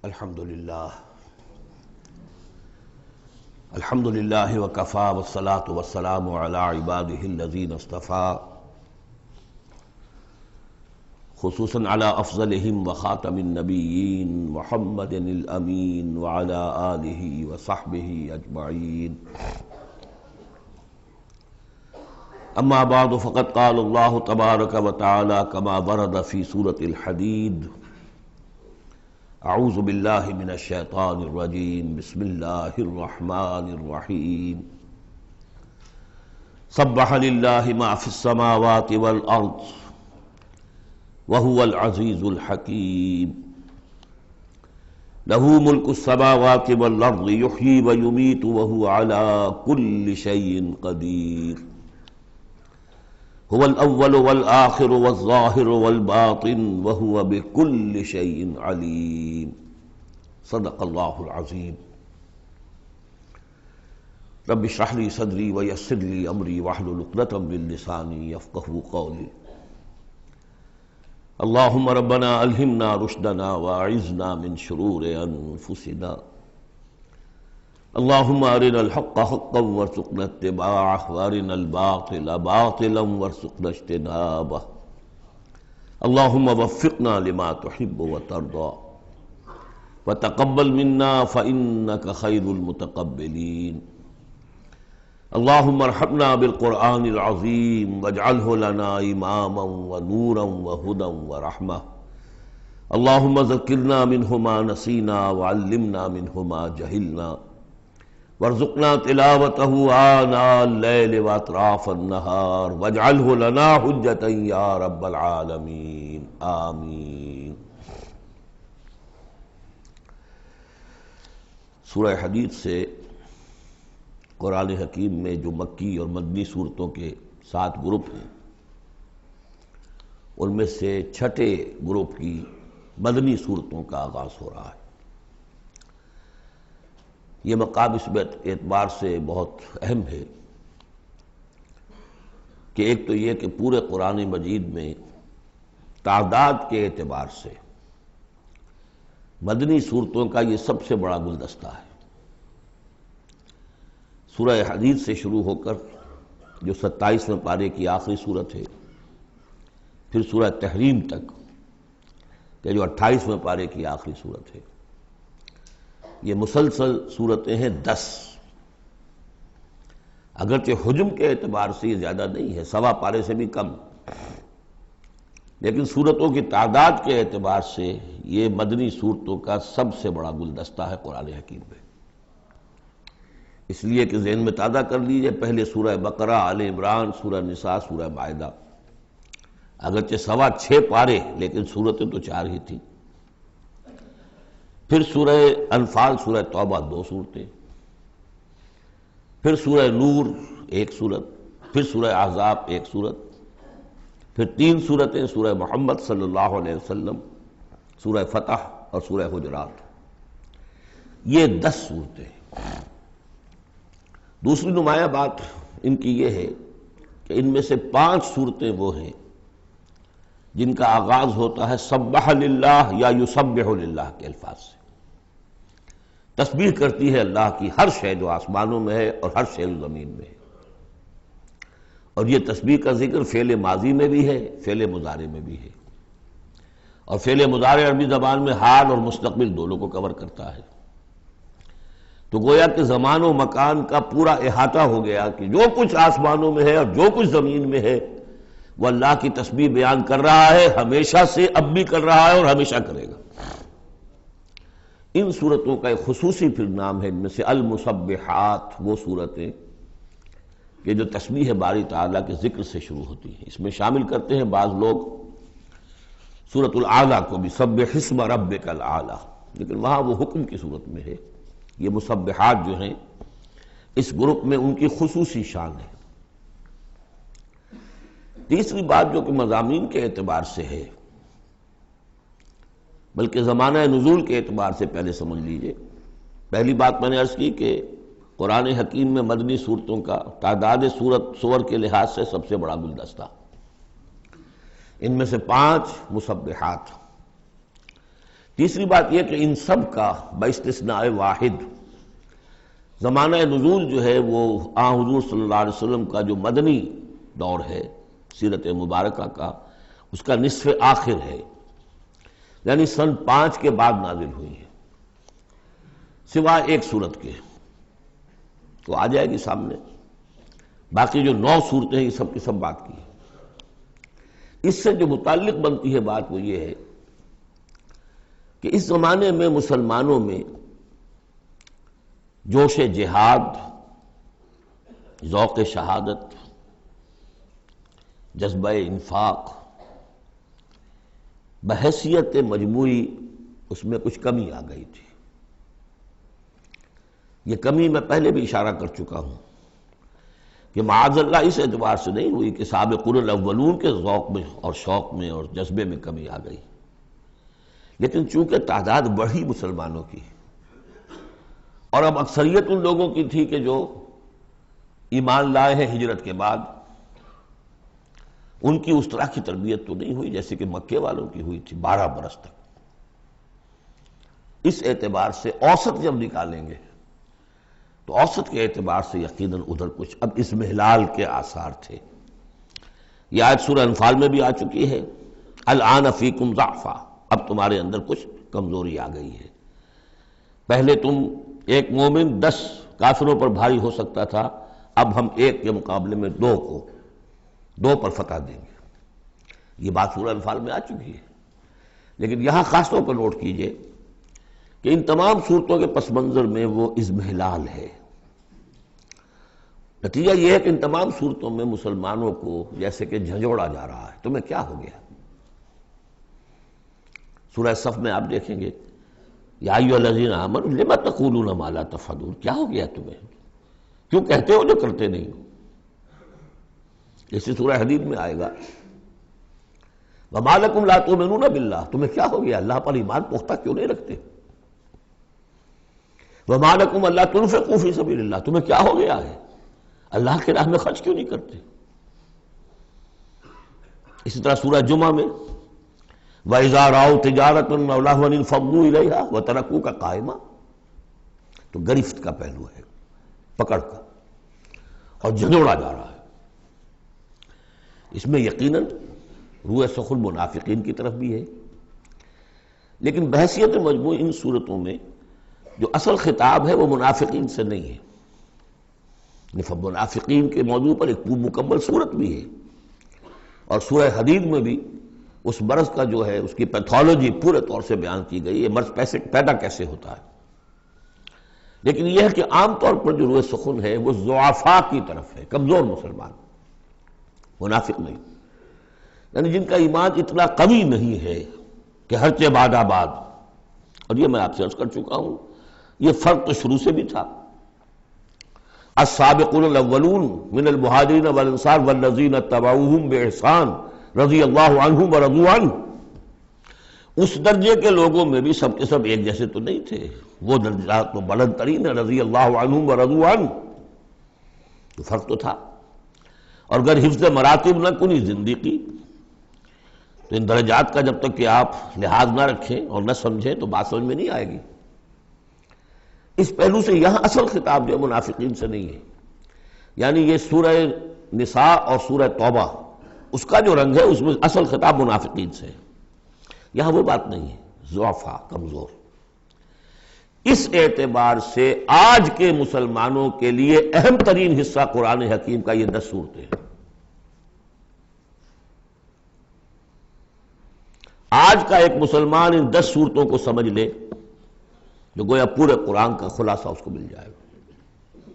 الحمد للہ وکفا والصلاة والسلام علی عباده الذین اصطفى خصوصاً علی افضلهم وخاتم النبیین محمد الامین وعلی آلہ وصحبہ اجمعین. اما بعد فقد قال اللہ تبارک وتعالی کما ورد فی سورة الحدید: اعوذ باللہ من الشیطان الرجیم بسم اللہ الرحمن الرحیم. سبح للہ ما فی السماوات والارض وهو العزیز الحکیم. لہ ملک السماوات والارض یحیی ویمیت وهو علی کل شیء قدیر. هو الاول والآخر والظاہر والباطن وهو بكل شيء علیم. صدق اللہ العظیم. رب اشرح لي صدری ویسر لي امری واحلل عقدۃ من لسانی یفقہوا قولی. اللہم ربنا الہمنا رشدنا واعذنا من شرور انفسنا. اللہم ارنا الحق حقا وارزقنا اتباعہ وارنا الباطل باطلا وارزقنا اجتنابہ. اللہم وفقنا لما تحب وترضى وتقبل منا فإنك خیر المتقبلین. اللہم ارحمنا بالقرآن العظیم واجعلہ لنا اماما ونورا وہدى ورحمہ. اللہم ذکرنا منہ ما نسینا وعلمنا منہ ما جہلنا وارزقنا تلاوتہ آناء اللیل واطراف النہار واجعلہ لنا حجتا یا رب العالمین آمین. سورہ حدید سے قرآن حکیم میں جو مکی اور مدنی صورتوں کے 7 گروپ ہیں، ان میں سے چھٹے گروپ کی مدنی صورتوں کا آغاز ہو رہا ہے. یہ مقام اس اعتبار سے بہت اہم ہے کہ ایک تو یہ کہ پورے قرآن مجید میں تعداد کے اعتبار سے مدنی صورتوں کا یہ سب سے بڑا گلدستہ ہے. سورہ حدید سے شروع ہو کر جو 27ویں پارے کی آخری صورت ہے، پھر سورہ تحریم تک کہ جو 28ویں پارے کی آخری صورت ہے، یہ مسلسل صورتیں ہیں 10. اگرچہ حجم کے اعتبار سے یہ زیادہ نہیں ہے، 1.25 پارے سے بھی کم، لیکن صورتوں کی تعداد کے اعتبار سے یہ مدنی صورتوں کا سب سے بڑا گلدستہ ہے قرآن حکیم میں. اس لیے کہ ذہن میں تازہ کر لیجئے، پہلے سورہ بقرہ، آل عمران، سورہ نساء، سورہ مائدہ، اگرچہ 6.25 پارے لیکن صورتیں تو 4 ہی تھیں. پھر سورہ انفال، سورہ توبہ 2 صورتیں، پھر سورہ نور 1 صورت، پھر سورہ احزاب 1 صورت، پھر 3 صورتیں سورہ محمد صلی اللہ علیہ وسلم، سورہ فتح اور سورہ حجرات. یہ 10 صورتیں. دوسری نمایاں بات ان کی یہ ہے کہ ان میں سے 5 صورتیں وہ ہیں جن کا آغاز ہوتا ہے سبح للہ یا یسبح للہ کے الفاظ سے. تسبیح کرتی ہے اللہ کی ہر شے جو آسمانوں میں ہے اور ہر شے جو زمین میں ہے. اور یہ تسبیح کا ذکر فعل ماضی میں بھی ہے، فعل مضارع میں بھی ہے. اور فعل مضارع عربی زبان میں حال اور مستقبل دونوں کو کور کرتا ہے. تو گویا کہ زمان و مکان کا پورا احاطہ ہو گیا کہ جو کچھ آسمانوں میں ہے اور جو کچھ زمین میں ہے وہ اللہ کی تسبیح بیان کر رہا ہے، ہمیشہ سے اب بھی کر رہا ہے اور ہمیشہ کرے گا. ان صورتوں کا ایک خصوصی پھر نام ہے، ان میں سے المسبحات، وہ صورتیں کہ جو تسبیح باری تعالیٰ کے ذکر سے شروع ہوتی ہیں. اس میں شامل کرتے ہیں بعض لوگ سورۃ الاعلیٰ کو بھی، سبح اسم ربک الاعلیٰ، لیکن وہاں وہ حکم کی صورت میں ہے. یہ مسبحات جو ہیں اس گروپ میں ان کی خصوصی شان ہے. تیسری بات جو کہ مضامین کے اعتبار سے ہے، بلکہ زمانہ نزول کے اعتبار سے پہلے سمجھ لیجئے. پہلی بات میں نے عرض کی کہ قرآن حکیم میں مدنی صورتوں کا تعداد سور کے لحاظ سے سب سے بڑا گلدستہ. ان میں سے 5 مسبحات. تیسری بات یہ کہ ان سب کا باستثناء واحد زمانہ نزول جو ہے وہ حضور صلی اللہ علیہ وسلم کا جو مدنی دور ہے سیرت مبارکہ کا، اس کا نصف آخر ہے، یعنی سن 5 کے بعد نازل ہوئی ہے، سوائے ایک صورت کے، تو آ جائے گی سامنے۔ باقی جو 9 صورتیں ہیں یہ سب کی سب بات کی ہے۔ اس سے جو متعلق بنتی ہے بات وہ یہ ہے کہ اس زمانے میں مسلمانوں میں جوش جہاد، ذوق شہادت، جذبہ انفاق، بحیثیت مجموعی اس میں کچھ کمی آ گئی تھی۔ یہ کمی میں پہلے بھی اشارہ کر چکا ہوں کہ معاذ اللہ اس اعتبار سے نہیں ہوئی کہ سابقون الاولون کے ذوق میں اور شوق میں اور جذبے میں کمی آ گئی، لیکن چونکہ تعداد بڑھی مسلمانوں کی اور اب اکثریت ان لوگوں کی تھی کہ جو ایمان لائے ہیں ہجرت کے بعد، ان کی اس طرح کی تربیت تو نہیں ہوئی جیسے کہ مکے والوں کی ہوئی تھی 12 برس تک۔ اس اعتبار سے اوسط جب نکالیں گے تو اوسط کے اعتبار سے یقیناً ادھر کچھ اب اسمحلال کے آثار تھے۔ یہ آیت سورہ انفال میں بھی آ چکی ہے، الآن فیکم ضعفا، اب تمہارے اندر کچھ کمزوری آ گئی ہے۔ پہلے تم ایک مومن 10 کافروں پر بھاری ہو سکتا تھا، اب ہم ایک کے مقابلے میں 2 پر فتح دیں گے۔ یہ بات سورہ انفال میں آ چکی ہے، لیکن یہاں خاص طور پر نوٹ کیجئے کہ ان تمام صورتوں کے پس منظر میں وہ اضمحلال ہے۔ نتیجہ یہ ہے کہ ان تمام صورتوں میں مسلمانوں کو جیسے کہ جھنجھوڑا جا رہا ہے، تمہیں کیا ہو گیا؟ سورہ صف میں آپ دیکھیں گے، یا ایھا الذین آمنوا لم تقولون ما لا تفعلون، کیا ہو گیا تمہیں؟ کیوں کہتے ہو جو کرتے نہیں ہو؟ اسی سورہ حدید میں آئے گا، وما لکم لا تؤمنون باللہ، تمہیں کیا ہو گیا؟ اللہ پر ایمان پختہ کیوں نہیں رکھتے؟ وما لکم الا تنفقوا فی سبیل اللہ، تمہیں کیا ہو گیا ہے؟ اللہ کے راہ میں خرچ کیوں نہیں کرتے؟ اسی طرح سورہ جمعہ میں وَإِذَا رَأَوْا تِجَارَةً أَوْ لَهْوًا انفضوا إِلَيْهَا وَتَرَكُوكَ قَائِمًا، تو گرفت کا پہلو ہے، پکڑ کا، اور جھنجھوڑا جا رہا ہے۔ اس میں یقیناً روح سخن منافقین کی طرف بھی ہے، لیکن بحیثیت مجموع ان صورتوں میں جو اصل خطاب ہے وہ منافقین سے نہیں ہے۔ منافقین کے موضوع پر ایک مکمل صورت بھی ہے، اور سورہ حدید میں بھی اس مرض کا جو ہے اس کی پیتھولوجی پورے طور سے بیان کی گئی ہے، مرض پیدا کیسے ہوتا ہے۔ لیکن یہ ہے کہ عام طور پر جو روح سخن ہے وہ ضعفاء کی طرف ہے، کمزور مسلمان، منافق نہیں، یعنی جن کا ایمان اتنا قوی نہیں ہے کہ ہرچہ باد آباد۔ اور یہ میں آپ سے عرض کر چکا ہوں، یہ فرق تو شروع سے بھی تھا۔ السابقون الاولون من المہاجرین والانصار والذین اتبعوہم باحسان رضی اللہ عنہم ورضوا عنہ، اس درجے کے لوگوں میں بھی سب کے سب ایک جیسے تو نہیں تھے، وہ درجات تو بلند ترین ہے، رضی اللہ عنہم ورضوا عنہ، تو فرق تو تھا۔ اور اگر حفظ مراتب نہ کنی زندگی، تو ان درجات کا جب تک کہ آپ لحاظ نہ رکھیں اور نہ سمجھیں تو بات سمجھ میں نہیں آئے گی۔ اس پہلو سے یہاں اصل خطاب جو منافقین سے نہیں ہے، یعنی یہ سورہ نساء اور سورہ توبہ اس کا جو رنگ ہے اس میں اصل خطاب منافقین سے ہے، یہاں وہ بات نہیں ہے، ضعفاء، کمزور۔ اس اعتبار سے آج کے مسلمانوں کے لیے اہم ترین حصہ قرآن حکیم کا یہ 10 صورتیں ہیں۔ آج کا ایک مسلمان ان 10 صورتوں کو سمجھ لے جو گویا پورے قرآن کا خلاصہ اس کو مل جائے گا۔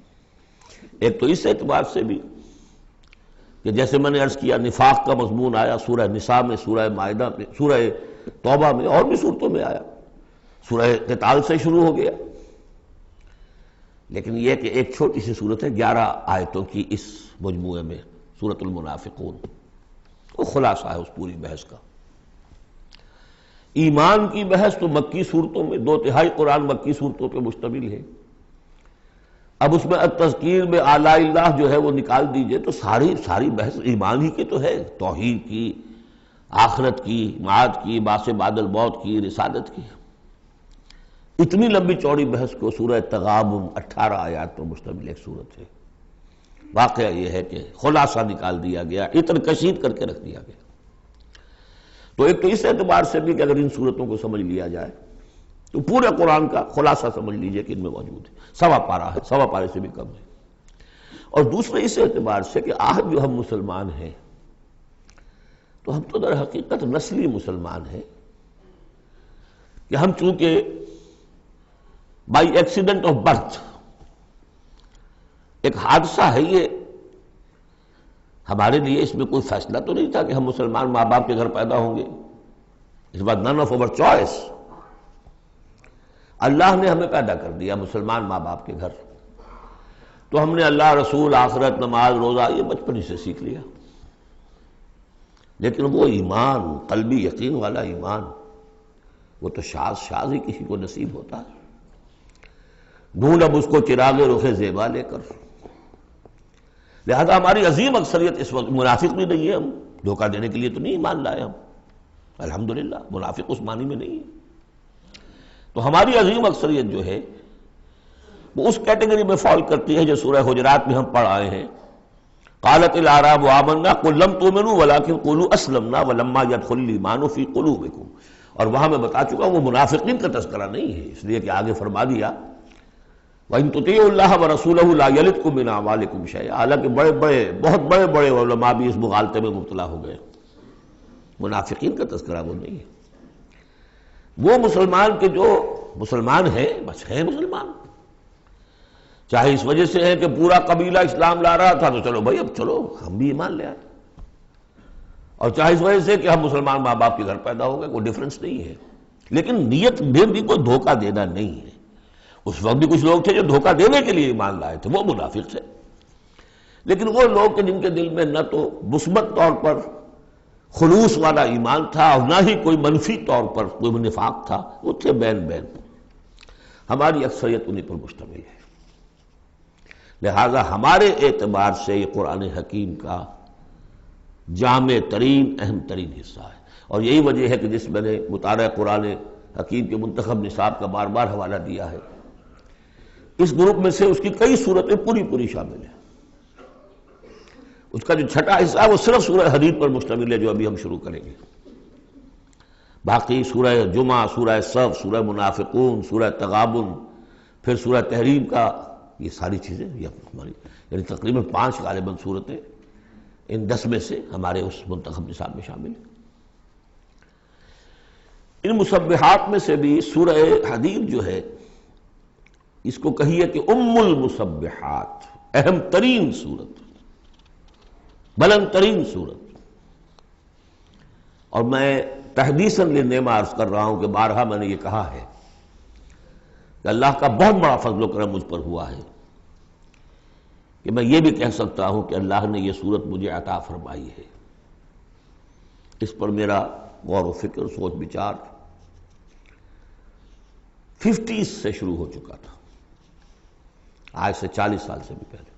ایک تو اس اعتبار سے بھی کہ جیسے میں نے عرض کیا نفاق کا مضمون آیا سورہ نساء میں، سورہ مائدہ میں، سورہ توبہ میں، اور بھی صورتوں میں آیا، سورہ قتال سے شروع ہو گیا۔ لیکن یہ کہ ایک چھوٹی سی صورت ہے 11 آیتوں کی اس مجموعے میں، سورۃ المنافقون، وہ خلاصہ ہے اس پوری بحث کا۔ ایمان کی بحث تو مکی صورتوں میں 2/3 قرآن مکی صورتوں پہ مشتمل ہے۔ اب اس میں التذکیر میں آلاء اللہ جو ہے وہ نکال دیجئے تو ساری بحث ایمان ہی کی تو ہے، توحید کی، آخرت کی، معاد کی، بعث بعد الموت کی، رسالت کی۔ اتنی لمبی چوڑی بحث کو سورہ تغابن 18 آیات پر مشتمل ایک سورت ہے. واقعہ یہ ہے کہ خلاصہ نکال دیا گیا، اتر کشید کر کے رکھ دیا گیا. تو ایک تو اس اعتبار سے بھی کہ اگر ان صورتوں کو سمجھ لیا جائے تو پورے قرآن کا خلاصہ سمجھ لیجئے کہ ان میں موجود ہے. سوا پارہ ہے، سوا پارے سے بھی کم ہے. اور دوسرے اس اعتبار سے کہ آج جو ہم مسلمان ہیں تو ہم تو در حقیقت نسلی مسلمان ہیں کہ ہم چونکہ بائی ایکسیڈنٹ آف برتھ، ایک حادثہ ہے یہ، ہمارے لیے اس میں کوئی فیصلہ تو نہیں تھا کہ ہم مسلمان ماں باپ کے گھر پیدا ہوں گے. اس بات نن آف اوور چوائس، اللہ نے ہمیں پیدا کر دیا مسلمان ماں باپ کے گھر، تو ہم نے اللہ، رسول، آخرت، نماز، روزہ یہ بچپن ہی سے سیکھ لیا. لیکن وہ ایمان، قلبی یقین والا ایمان، وہ تو شاذ ہی کسی کو نصیب ہوتا ہے. ڈھونڈ اب اس کو چراغ رخ زیبا لے کر. لہذا ہماری عظیم اکثریت اس وقت منافق بھی نہیں ہے، ہم دھوکہ دینے کے لیے تو نہیں ایمان لائے ہم، الحمدللہ منافق اس معنی میں نہیں ہے. تو ہماری عظیم اکثریت جو ہے وہ اس کیٹیگری میں فال کرتی ہے جو سورہ حجرات میں ہم پڑھ آئے ہیں. قالت الاعراب آمنا قل لم تؤمنوا ولكن قولوا اسلمنا ولما يدخل الايمان في قلوبكم. اور وہاں میں بتا چکا ہوں وہ منافقین کا تذکرہ نہیں ہے، اس لیے کہ آگے فرما دیا وَإِن تُطِيعُوا اللَّهَ وَرَسُولَهُ لَا يَلِتْكُم مِّنْ أَعْمَالِكُمْ شَيْئًا. حالانکہ بہت بڑے علماء بھی اس مغالطے میں مبتلا ہو گئے. منافقین کا تذکرہ وہ نہیں ہے. وہ مسلمان کے جو مسلمان ہیں بس ہیں مسلمان، چاہے اس وجہ سے ہے کہ پورا قبیلہ اسلام لا رہا تھا تو چلو بھائی اب چلو ہم بھی ایمان لے آئے، اور چاہے اس وجہ سے کہ ہم مسلمان ماں باپ کے گھر پیدا ہو گئے، کوئی ڈفرنس نہیں ہے. لیکن نیت میں بھی کوئی دھوکہ دینا نہیں ہے. اس وقت بھی کچھ لوگ تھے جو دھوکہ دینے کے لیے ایمان لائے تھے، وہ منافق تھے. لیکن وہ لوگ کہ جن کے دل میں نہ تو مثبت طور پر خلوص والا ایمان تھا اور نہ ہی کوئی منفی طور پر کوئی نفاق تھا، وہ تھے بین. ہماری اکثریت انہیں پر مشتمل ہے. لہذا ہمارے اعتبار سے یہ قرآن حکیم کا جامع ترین اہم ترین حصہ ہے. اور یہی وجہ ہے کہ جس میں نے مطالعہ قرآن حکیم کے منتخب نصاب کا بار بار حوالہ دیا ہے، اس گروپ میں سے اس کی کئی صورتیں پوری شامل ہیں. اس کا جو چھٹا حصہ ہے وہ صرف سورہ حدید پر مشتمل ہے جو ابھی ہم شروع کریں گے. باقی سورہ جمعہ، سورہ صف، سورہ منافقون، سورہ تغابن، پھر سورہ تحریم کا، یہ ساری چیزیں یہ ہماری یعنی تقریباً 5 غالباً صورتیں ان 10 میں سے ہمارے اس منتخب نصاب میں شامل ہیں. ان مسبحات میں سے بھی سورہ حدید جو ہے اس کو کہیے کہ ام المسبحات، اہم ترین صورت، بلند ترین صورت. اور میں تحدیثاً للنعمہ عرض کر رہا ہوں کہ بارہا میں نے یہ کہا ہے کہ اللہ کا بہت بڑا فضل و کرم مجھ پر ہوا ہے کہ میں یہ بھی کہہ سکتا ہوں کہ اللہ نے یہ صورت مجھے عطا فرمائی ہے. اس پر میرا غور و فکر، سوچ بچار 50s سے شروع ہو چکا تھا، آج سے 40 سال سے بھی پہلے.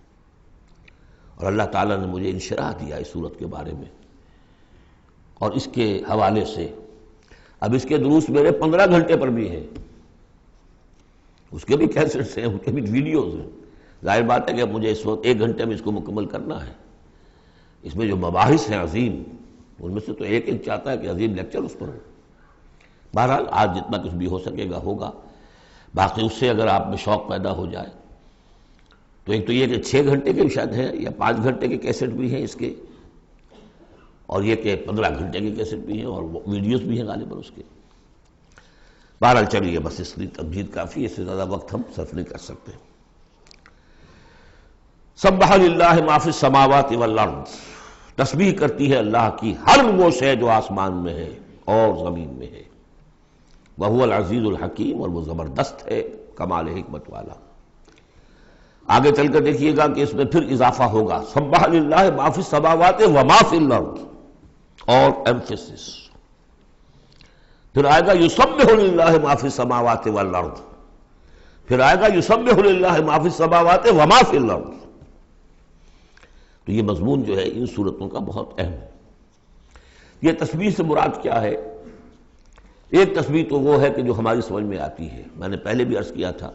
اور اللہ تعالیٰ نے مجھے انشراح دیا اس صورت کے بارے میں، اور اس کے حوالے سے اب اس کے دروس میرے 15 گھنٹے پر بھی ہیں، اس کے بھی کیسٹس ہیں، اس کے بھی ویڈیوز ہیں. ظاہر بات ہے کہ اب مجھے اس وقت 1 گھنٹے میں اس کو مکمل کرنا ہے. اس میں جو مباحث ہیں عظیم، ان میں سے تو ایک چاہتا ہے کہ عظیم لیکچر اس پر ہو. بہرحال آج جتنا کچھ بھی ہو سکے گا ہوگا. باقی اس سے اگر آپ میں شوق پیدا ہو جائے تو ایک تو یہ کہ 6 گھنٹے کے شاید ہیں یا 5 گھنٹے کے کیسٹ بھی ہیں اس کے، اور یہ کہ 15 گھنٹے کے کیسٹ بھی ہیں اور ویڈیوز بھی ہیں غالباً اس کے. بہرحال چلیے بس اس لیے تمہید کافی، اس سے زیادہ وقت ہم صرف نہیں کر سکتے. سبح للہ ما فی السماوات والارض، تسبیح کرتی ہے اللہ کی ہر وہ شے جو آسمان میں ہے اور زمین میں ہے. وہو العزیز الحکیم، اور وہ زبردست ہے، کمال حکمت والا. آگے چل کر دیکھیے گا کہ اس میں پھر اضافہ ہوگا، سبح للہ ما فی السماوات وما فی الارض، اور ایمفیسس. پھر آئے گا یسبح للہ ما فی السماوات والارض، پھر آئے گا یسبح للہ ما فی السماوات وما فی الارض. تو یہ مضمون جو ہے ان صورتوں کا بہت اہم ہے. یہ تسبیح سے مراد کیا ہے ایک تسبیح تو وہ ہے کہ جو ہماری سمجھ میں آتی ہے، میں نے پہلے بھی عرض کیا تھا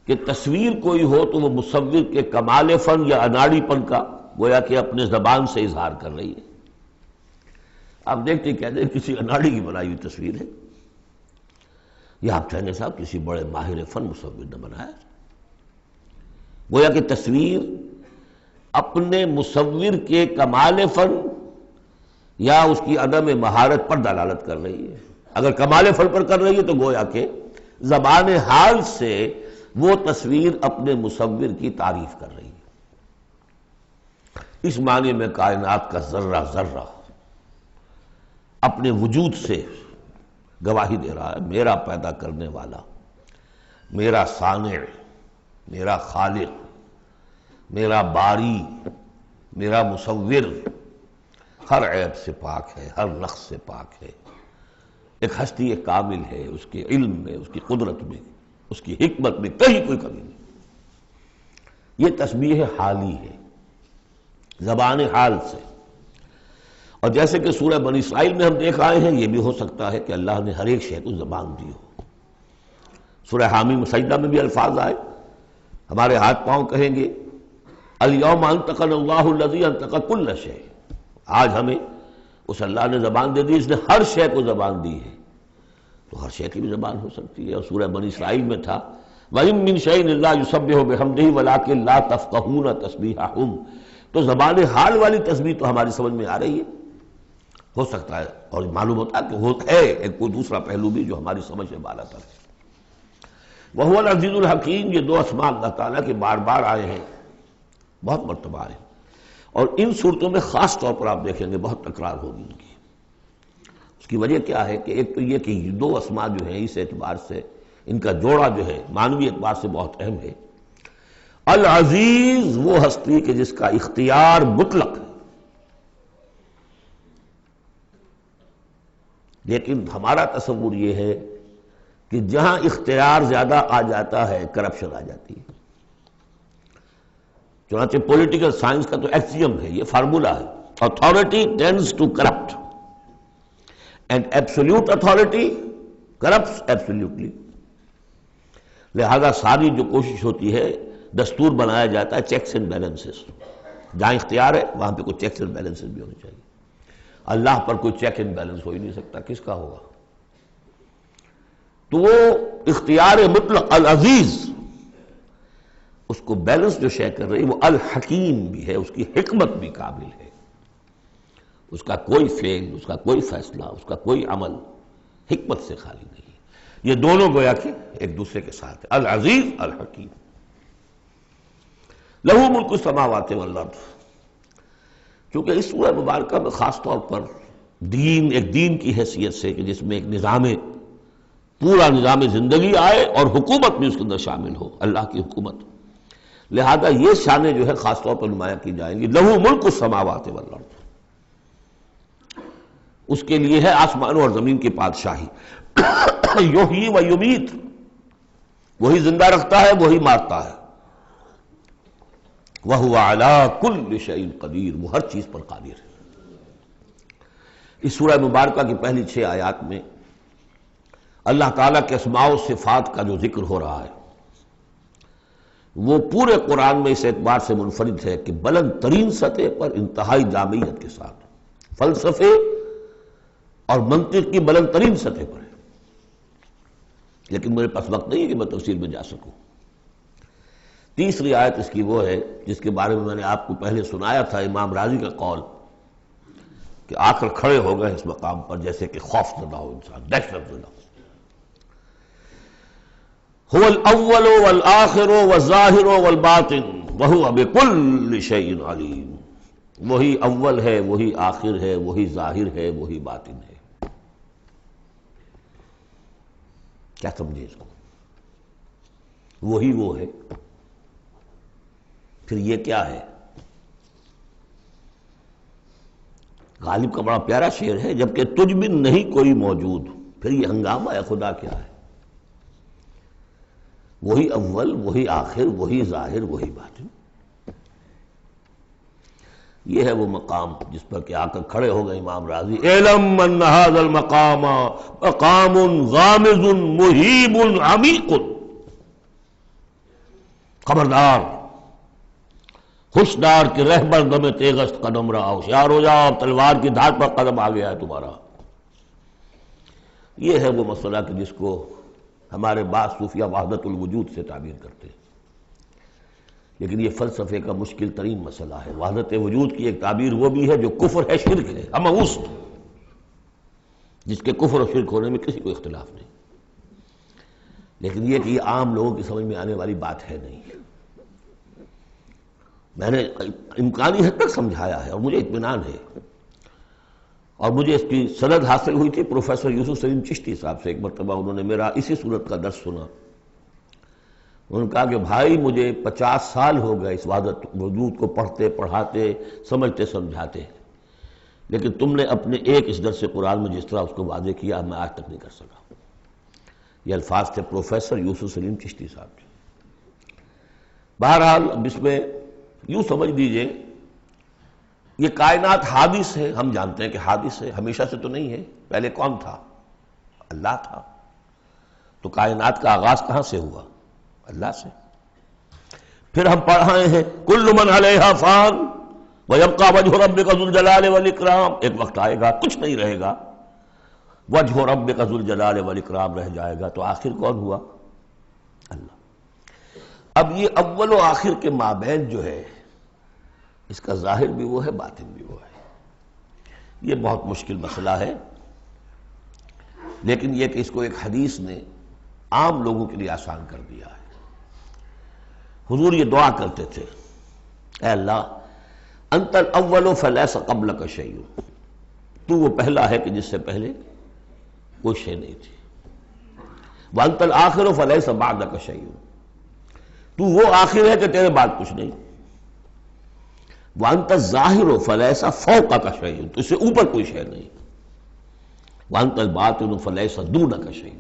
کہ تصویر کوئی ہو تو وہ مصور کے کمال فن یا اناڑی پن کا گویا کہ اپنے زبان سے اظہار کر رہی ہے۔ آپ دیکھتے کہتے ہیں کسی اناڑی کی بنائی ہوئی تصویر ہے، یا آپ کہیں گے صاحب کسی بڑے ماہر فن مصور نے بنایا۔ گویا کہ تصویر اپنے مصور کے کمال فن یا اس کی عدم مہارت پر دلالت کر رہی ہے۔ اگر کمال فن پر کر رہی ہے تو گویا کہ زبان حال سے وہ تصویر اپنے مصور کی تعریف کر رہی ہے۔ اس معنی میں کائنات کا ذرہ ذرہ اپنے وجود سے گواہی دے رہا ہے، میرا پیدا کرنے والا، میرا صانع، میرا خالق، میرا باری، میرا مصور ہر عیب سے پاک ہے، ہر نقص سے پاک ہے، ایک ہستی کامل ہے، اس کے علم میں، اس کی قدرت میں، اس کی حکمت میں کہیں کوئی کمی نہیں۔ یہ تسبیح حالی ہے، زبان حال سے۔ اور جیسے کہ سورہ بنی اسرائیل میں ہم دیکھ آئے ہیں، یہ بھی ہو سکتا ہے کہ اللہ نے ہر ایک شے کو زبان دی ہو۔ سورہ حامیم سجدہ میں بھی الفاظ آئے، ہمارے ہاتھ پاؤں کہیں گے الیوم انطقنا اللہ الذی انطق کل شیء، آج ہمیں اس اللہ نے زبان دے دی، اس نے ہر شے کو زبان دی ہے، تو ہر شے کی بھی زبان ہو سکتی ہے۔ اور سورہ بنی اسرائیل میں تھا وَإِن مِّن شَيْءٍ إِلَّا يُسَبِّحُ بِحَمْدِهِ وَلَٰكِن لَّا تَفْقَهُونَ تَسْبِيحَهُمْ، تو زبان حال والی تسبیح تو ہماری سمجھ میں آ رہی ہے، ہو سکتا ہے اور معلوم ہوتا ہے کہ وہ ہے ایک کوئی دوسرا پہلو بھی جو ہماری سمجھ سے بالا تر ہے۔ وَهُوَ الْعَزِيزُ الْحَكِيمُ، یہ دو اسماء اللہ تعالیٰ کے بار بار آئے ہیں، بہت مرتبہ آئے ہیں، اور ان صورتوں میں خاص طور پر آپ دیکھیں گے بہت تکرار ہوگی ان کی۔ اس کی وجہ کیا ہے کہ ایک تو یہ کہ یہ دو اسماء جو ہیں اس اعتبار سے ان کا جوڑا جو ہے معنوی اعتبار سے بہت اہم ہے۔ العزیز وہ ہستی کہ جس کا اختیار مطلق ہے، لیکن ہمارا تصور یہ ہے کہ جہاں اختیار زیادہ آ جاتا ہے کرپشن آ جاتی ہے۔ چنانچہ پولیٹیکل سائنس کا تو ایکسیم ہے، یہ فارمولا ہے، authority tends to corrupt and absolute authority corrupts absolutely۔ لہذا ساری جو کوشش ہوتی ہے دستور بنایا جاتا ہے چیکس اینڈ بیلنسز، جہاں اختیار ہے وہاں پہ کوئی چیکس اینڈ بیلنسز بھی ہونے چاہیے۔ اللہ پر کوئی چیک اینڈ بیلنس ہو ہی نہیں سکتا، کس کا ہوگا؟ تو وہ اختیار مطلق العزیز، اس کو بیلنس جو شے کر رہی وہ الحکیم بھی ہے، اس کی حکمت بھی قابل ہے، اس کا کوئی فعل، اس کا کوئی فیصلہ، اس کا کوئی عمل حکمت سے خالی نہیں ہے۔ یہ دونوں گویا کہ ایک دوسرے کے ساتھ ہے، العزیز الحکیم۔ لہو ملک السماوات والارض، چونکہ اس سورہ مبارکہ میں خاص طور پر دین، ایک دین کی حیثیت سے کہ جس میں ایک نظام، پورا نظام زندگی آئے اور حکومت بھی اس کے اندر شامل ہو، اللہ کی حکومت، لہذا یہ شانیں جو ہے خاص طور پر نمایاں کی جائیں گی۔ لہو ملک السماوات والارض، اس کے لیے ہے آسمانوں اور زمین کی بادشاہی۔ یحیی و یمیت، وہی زندہ رکھتا ہے، وہی مارتا ہے۔ وَهُوَ عَلَىٰ كُلِّ شَيْءٍ قَدِيرٌ، وہ ہر چیز پر قادر ہے۔ اس سورہ مبارکہ کی پہلی 6 آیات میں اللہ تعالیٰ کے اسماء و صفات کا جو ذکر ہو رہا ہے وہ پورے قرآن میں اس اعتبار سے منفرد ہے کہ بلند ترین سطح پر انتہائی جامعیت کے ساتھ فلسفے اور منطق کی بلند ترین سطح پر ہے، لیکن میرے پاس وقت نہیں ہے کہ میں تفصیل میں جا سکوں۔ تیسری آیت اس کی وہ ہے جس کے بارے میں نے آپ کو پہلے سنایا تھا، امام راضی کا قول کہ آ کر کھڑے ہو گئے اس مقام پر جیسے کہ خوف زدہ ہو انسان، دہشت زدہ۔ هو الاول والآخر والظاہر والباطن وهو بكل شيء علیم، وہی اول ہے، وہی آخر ہے، وہی ظاہر ہے، وہی باطن ہے۔ کیا سمجھے اس کو؟ وہی وہ ہے، پھر یہ کیا ہے؟ غالب کا بڑا پیارا شعر ہے، جبکہ تجھ بن نہیں کوئی موجود، پھر یہ ہنگامہ ہے خدا کیا ہے؟ وہی اول، وہی آخر، وہی ظاہر، وہی باطن۔ یہ ہے وہ مقام جس پر کہ آ کر کھڑے ہو گئے امام راضی، اعلم ان ھذا المقام مقام غامض مہیب عمیق، خبردار، ہوشیار کہ رہبر دم تیغست قدم رہا، ہوشیار ہو جاؤ، تلوار کی دھار پر قدم آ گیا ہے تمہارا۔ یہ ہے وہ مسئلہ کہ جس کو ہمارے بعض صوفیہ وحدت الوجود سے تعبیر کرتے ہیں، لیکن یہ فلسفے کا مشکل ترین مسئلہ ہے۔ وحدت وجود کی ایک تعبیر وہ بھی ہے جو کفر ہے، شرک ہے، اموست، جس کے کفر اور شرک ہونے میں کسی کو اختلاف نہیں، لیکن یہ کہ یہ عام لوگوں کی سمجھ میں آنے والی بات ہے نہیں۔ میں نے امکانی حد تک سمجھایا ہے اور مجھے اطمینان ہے، اور مجھے اس کی سند حاصل ہوئی تھی پروفیسر یوسف سلیم چشتی صاحب سے۔ ایک مرتبہ انہوں نے میرا اسی صورت کا درس سنا، انہوں نے کہا کہ بھائی مجھے 50 سال ہو گئے اس وحدت وجود کو پڑھتے پڑھاتے سمجھتے سمجھاتے، لیکن تم نے اپنے ایک اس درس قرآن میں جس طرح اس کو واضح کیا میں آج تک نہیں کر سکا۔ یہ الفاظ تھے پروفیسر یوسف سلیم چشتی صاحب کے۔ بہرحال اب اس میں یوں سمجھ لیجئے یہ کائنات حادث ہے، ہم جانتے ہیں کہ حادث ہے، ہمیشہ سے تو نہیں ہے۔ پہلے کون تھا؟ اللہ تھا۔ تو کائنات کا آغاز کہاں سے ہوا؟ اللہ سے۔ پھر ہم پڑھ رہے ہیں کل من علیہا فان ویبقی وجہ ربک ذو الجلال والاکرام، ایک وقت آئے گا کچھ نہیں رہے گا، وجہ ربک ذو الجلال والاکرام رہ جائے گا۔ تو آخر کون ہوا؟ اللہ۔ اب یہ اول و آخر کے مابین جو ہے اس کا ظاہر بھی وہ ہے، باطن بھی وہ ہے۔ یہ بہت مشکل مسئلہ ہے، لیکن یہ کہ اس کو ایک حدیث نے عام لوگوں کے لیے آسان کر دیا ہے۔ حضور یہ دعا کرتے تھے، اے اللہ انت الاول فلیس قبلک شیء، تو وہ پہلا ہے کہ جس سے پہلے کوئی شے نہیں تھی، وانت الآخر فلیس بعدک شیء، تو وہ آخر ہے کہ تیرے بعد کچھ نہیں، وانت الظاہر فلیس فوقک شیء، تو اس سے اوپر کوئی شے نہیں، وانت الباطن فلیس دونک شیء۔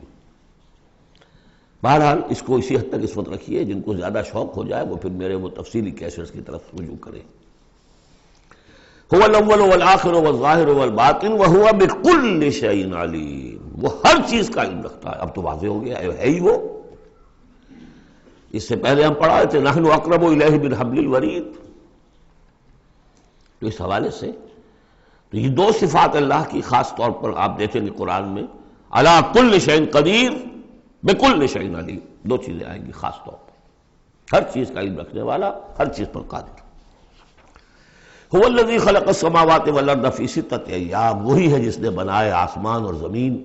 بہرحال اس کو اسی حد تک اس وقت رکھیے، جن کو زیادہ شوق ہو جائے وہ پھر میرے وہ تفصیلی کیسٹس کی طرف رجوع کریں۔ هو الاول والآخر والظاہر والباطن وهو بكل شيء علیم، وہ ہر چیز کا علم رکھتا ہے۔ اب تو واضح ہو گیا ہے ہی وہ۔ اس سے پہلے ہم پڑھا تھے نحن اقرب الیہ من حبل الورید، تو اس حوالے سے تو یہ دو صفات اللہ کی خاص طور پر آپ دیکھیں گے قرآن میں، علی کل شیء قدیر بکل شیء علیم، دو چیزیں آئیں گی خاص طور پر، ہر چیز کا علم رکھنے والا، ہر چیز پر قادر۔ هو الذی خلق السماوات والارض فی ستۃ ایام، وہی ہے جس نے بنائے آسمان اور زمین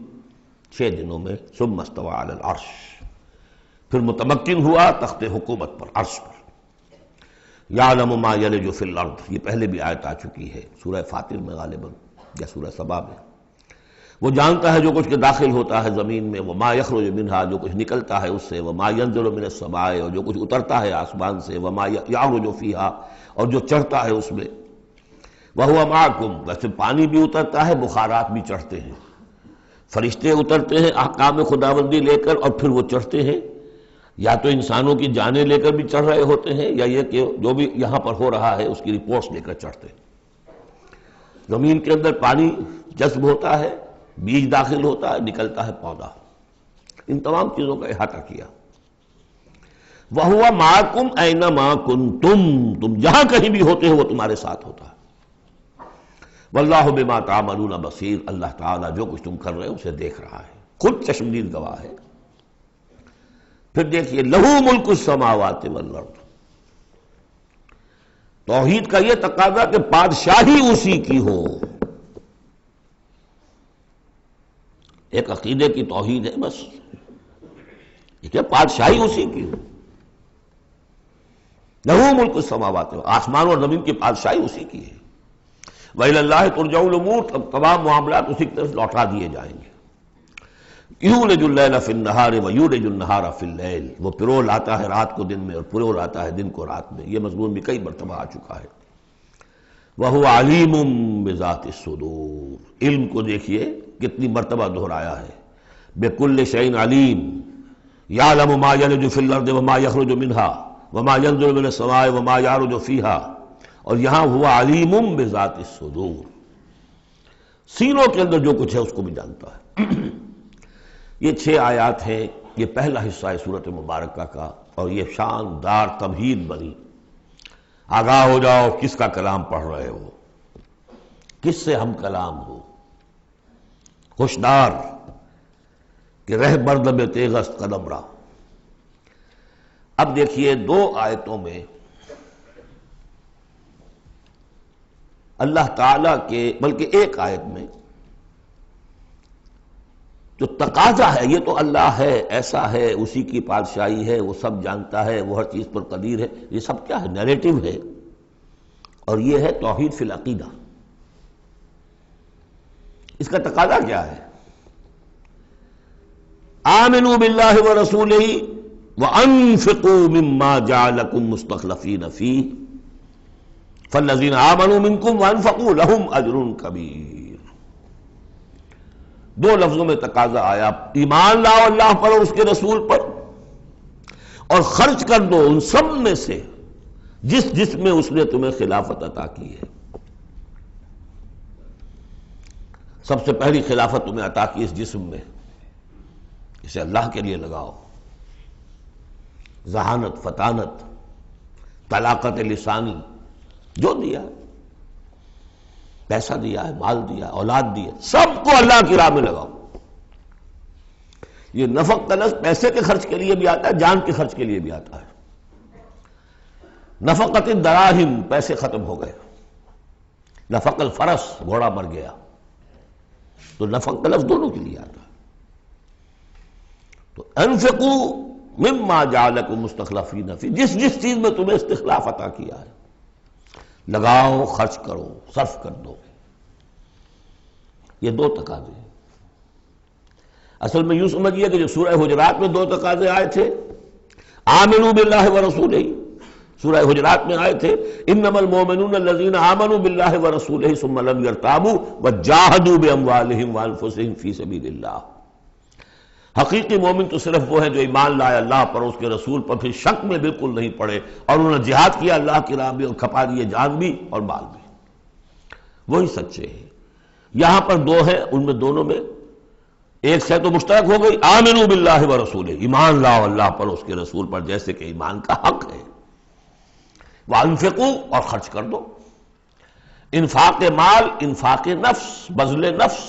6 دنوں میں، ثم استوى علی العرش، پھر متمکن ہوا تخت حکومت پر، عرش پر۔ یعلم ما یلج فی الارض، یہ پہلے بھی آیت آ چکی ہے سورہ فاطر میں غالباً یا سورہ سبا میں۔ وہ جانتا ہے جو کچھ کے داخل ہوتا ہے زمین میں، وما یخرج منہا، جو کچھ نکلتا ہے اس سے، وما ینزل من السماء، اور جو کچھ اترتا ہے آسمان سے، وما یعرج فیہا، اور جو چڑھتا ہے اس میں، وہو معکم، ویسے پانی بھی اترتا ہے، بخارات بھی چڑھتے ہیں، فرشتے اترتے ہیں احکام خداوندی لے کر، اور پھر وہ چڑھتے ہیں، یا تو انسانوں کی جانیں لے کر بھی چڑھ رہے ہوتے ہیں، یا یہ کہ جو بھی یہاں پر ہو رہا ہے اس کی رپورٹس لے کر چڑھتے ہیں۔ زمین کے اندر پانی جذب ہوتا ہے، بیج داخل ہوتا ہے، نکلتا ہے پودا، ان تمام چیزوں کا احاطہ کیا۔ وَهُوَ مَعَكُمْ أَيْنَمَا كُنْتُمْ، تم جہاں کہیں بھی ہوتے ہو وہ تمہارے ساتھ ہوتا ہے۔ وَاللَّهُ بِمَا تَعْمَلُونَ بَصِيرٌ، اللہ تعالیٰ جو کچھ تم کر رہے ہو اسے دیکھ رہا ہے، خود چشمدید گواہ ہے۔ پھر دیکھیے لَهُ مُلْكُ السَّمَاوَاتِ وَالْأَرْضِ، توحید کا یہ تقاضا کہ بادشاہی اسی کی ہو، ایک عقیدے کی توحید ہے بس، یہ کہ بادشاہی اسی کی ہو، لَهُ مُلْكُ السَّمَاوَاتِ، آسمان اور زمین کی بادشاہی اسی کی ہے۔ وَإِلَى اللَّهِ تُرْجَعُ الْأُمُورُ، اب تمام معاملات اسی کی طرف لوٹا دیے جائیں گے۔ یولج اللیل فی النہار ویولج النہار فی اللیل، وہ پرو لاتا ہے رات کو دن میں اور پرو لاتا ہے دن کو رات میں، یہ مضمون بھی کئی مرتبہ آ چکا ہے۔ وَهُوَ عَلِيمٌ بِذَاتِ الصُّدُورِ، علم کو دیکھیے کتنی مرتبہ دہرایا ہے، بِكُلِّ شَيْءٍ عَلِيمٌ، يَعْلَمُ مَا يَلِجُ فِي الْأَرْضِ وَمَا يَخْرُجُ مِنْهَا وَمَا يَنزِلُ مِنَ السَّمَاءِ وَمَا يَعْرُجُ فِيهَا اور یہاں ہوا علیم بذات الصدور، سینوں کے اندر جو کچھ ہے اس کو بھی جانتا ہے۔ یہ 6 آیات ہیں، یہ پہلا حصہ ہے سورۃ مبارکہ کا، اور یہ شاندار تمہید بنی۔ آگاہ ہو جاؤ کس کا کلام پڑھ رہے ہو، کس سے ہم کلام ہو، ہوشدار کہ رہ بردم تیغست قدم را۔ اب دیکھیے 2 آیتوں میں اللہ تعالیٰ کے، بلکہ ایک آیت میں جو تقاضا ہے، یہ تو اللہ ہے، ایسا ہے، اسی کی بادشاہی ہے، وہ سب جانتا ہے، وہ ہر چیز پر قدیر ہے، یہ سب کیا ہے؟ نیریٹو ہے، اور یہ ہے توحید فی العقیدہ۔ اس کا تقاضا کیا ہے؟ آمنوا باللہ ورسولہ وانفقوا مما جعلکم مستخلفین فیہ فالذین آمنوا منکم وانفقوا لہم اجر کبیر۔ 2 لفظوں میں تقاضا آیا، ایمان لاؤ اللہ پر اور اس کے رسول پر، اور خرچ کر دو ان سب میں سے جس میں اس نے تمہیں خلافت عطا کی ہے۔ سب سے پہلی خلافت تمہیں عطا کی اس جسم میں، اسے اللہ کے لیے لگاؤ۔ ذہانت، فطانت، طلاقت لسانی، جو دیا ہے، پیسہ دیا ہے، مال دیا ہے، اولاد دی ہے، سب کو اللہ کی راہ میں لگاؤ۔ یہ نفق کا لفظ پیسے کے خرچ کے لیے بھی آتا ہے، جان کے خرچ کے لیے بھی آتا ہے۔ نفقت الدراہم، پیسے ختم ہو گئے، نفق الفرس، گھوڑا مر گیا، تو نفق کا لفظ دونوں کے لیے آتا ہے۔ تو انفقوا مما جعلکم مستخلفین فی، جس چیز میں تمہیں استخلاف عطا کیا ہے لگاؤ، خرچ کرو، صرف کر دو۔ یہ 2 تقاضے ہیں۔ اصل میں یوں سمجھیے کہ جو سورہ حجرات میں 2 تقاضے آئے تھے، آمنوا باللہ ورسولہ، سورہ حجرات میں آئے تھے انما المؤمنون الذین آمنوا باللہ ورسولہ ثم لم يرتابوا وجاہدوا باموالہم وانفسہم فی سبیل اللہ۔ حقیقی مومن تو صرف وہ ہے جو ایمان لائے اللہ پر، اس کے رسول پر، پھر شک میں بالکل نہیں پڑے، اور انہوں نے جہاد کیا اللہ کی راہ میں اور کھپا دیے جان بھی اور مال بھی، وہی سچے ہیں۔ یہاں پر 2 ہیں، ان میں دونوں میں ایک سے تو مشترک ہو گئی، آمنوا باللہ ورسولہ، ایمان لاؤ اللہ پر اس کے رسول پر جیسے کہ ایمان کا حق ہے، وانفقوا، اور خرچ کر دو، انفاق مال، انفاق نفس، بذل نفس،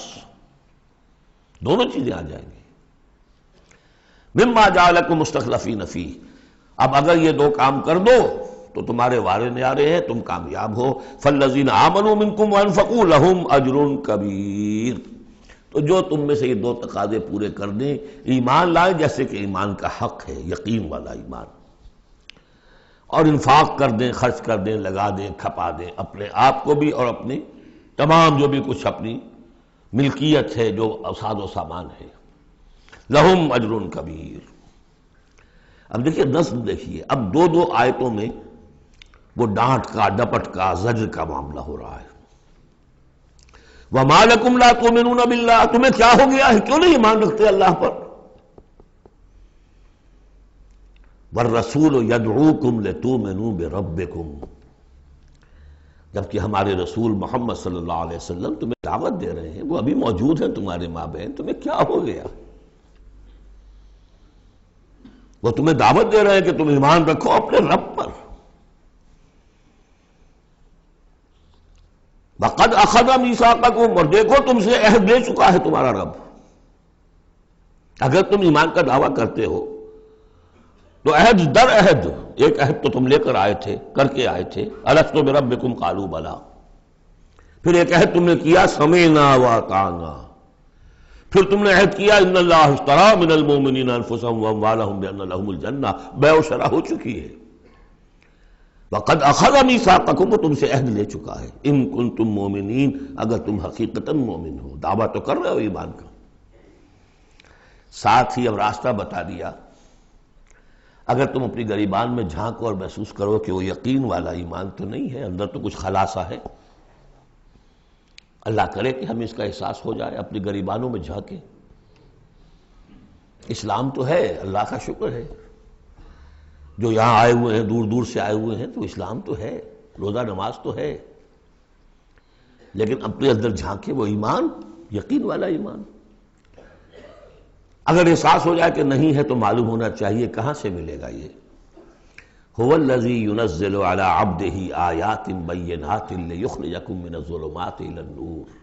دونوں چیزیں آ جائیں گی۔ مما جعلکم مستخلفین فیہ، اب اگر یہ 2 کام کر دو تو تمہارے وارے نیارے ہیں، تم کامیاب ہو۔ فالذین آمنوا منکم وانفقوا لہم اجر کبیر، تو جو تم میں سے یہ 2 تقاضے پورے کر دیں، ایمان لائیں جیسے کہ ایمان کا حق ہے، یقین والا ایمان، اور انفاق کر دیں، خرچ کر دیں، لگا دیں، کھپا دیں، اپنے آپ کو بھی اور اپنی تمام جو بھی کچھ اپنی ملکیت ہے، جو ساز و سامان ہے، لہم اجر کبیر۔ اب دیکھیے نظم، دیکھیے اب 2 آیتوں میں وہ ڈانٹ کا، ڈپٹ کا، زجر کا معاملہ ہو رہا ہے۔ وَمَا لَكُمْ لَا تُؤْمِنُونَ بِاللَّهِ، تمہیں کیا ہو گیا ہے، کیوں نہیں ایمان رکھتے اللہ پر؟ وَالرَّسُولُ يَدْعُوكُمْ لِتُؤْمِنُوا بِرَبِّكُمْ، جبکہ ہمارے رسول محمد صلی اللہ علیہ وسلم تمہیں دعوت دے رہے ہیں، وہ ابھی موجود ہیں تمہارے ماں بہن، تمہیں کیا ہو گیا؟ وہ تمہیں دعوت دے رہے ہیں کہ تم ایمان رکھو اپنے رب پر۔ وَقَدْ أَخَذَ مِيثَاقَكُمْ، اور دیکھو تم سے عہد لے چکا ہے تمہارا رب۔ اگر تم ایمان کا دعویٰ کرتے ہو تو عہد در عہد، ایک عہد تو تم لے کر آئے تھے، کر کے آئے تھے، أَلَسْتُ بِرَبِّكُمْ قَالُوا بَلَىٰ، پھر ایک عہد تم نے کیا سَمِعْنَا وَأَطَعْنَا، پھر تم نے عہد کیا ان اللہ اشترى من المؤمنین انفسهم واموالهم بان لهم الجنہ، بیع و شرح ہو چکی ہے۔ وقد اخذ میثاقکم، وہ تم سے عہد لے چکا ہے، ان کنتم مؤمنین، اگر تم حقیقتاً مومن ہو، دعویٰ تو کر رہے ہو ایمان کا۔ ساتھ ہی اب راستہ بتا دیا، اگر تم اپنی گریبان میں جھانکو اور محسوس کرو کہ وہ یقین والا ایمان تو نہیں ہے، اندر تو کچھ خلاصہ ہے، اللہ کرے کہ ہمیں اس کا احساس ہو جائے، اپنی گریبانوں میں جھانکیں۔ اسلام تو ہے، اللہ کا شکر ہے، جو یہاں آئے ہوئے ہیں، دور دور سے آئے ہوئے ہیں، تو اسلام تو ہے، روزہ نماز تو ہے، لیکن اپنے اندر جھانکے وہ ایمان، یقین والا ایمان۔ اگر احساس ہو جائے کہ نہیں ہے تو معلوم ہونا چاہیے کہاں سے ملے گا یہ۔ هو الذی ينزل على عبده آیات بینات لیخرجکم من الظلمات الی النور،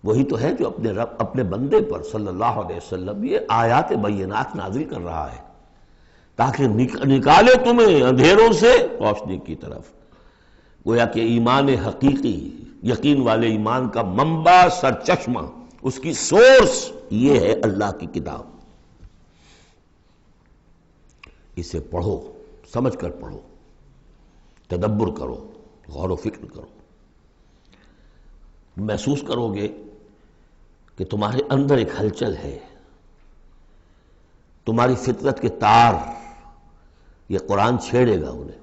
وہی تو ہے جو اپنے رب، اپنے بندے پر صلی اللہ علیہ وسلم یہ آیات بینات نازل کر رہا ہے تاکہ نکالے تمہیں اندھیروں سے روشنی کی طرف۔ گویا کہ ایمان حقیقی، یقین والے ایمان کا منبع، سرچشمہ، اس کی سورس یہ ہے اللہ کی کتاب۔ اسے پڑھو، سمجھ کر پڑھو، تدبر کرو، غور و فکر کرو، محسوس کرو گے کہ تمہارے اندر ایک ہلچل ہے، تمہاری فطرت کے تار، یہ قرآن چھیڑے گا انہیں۔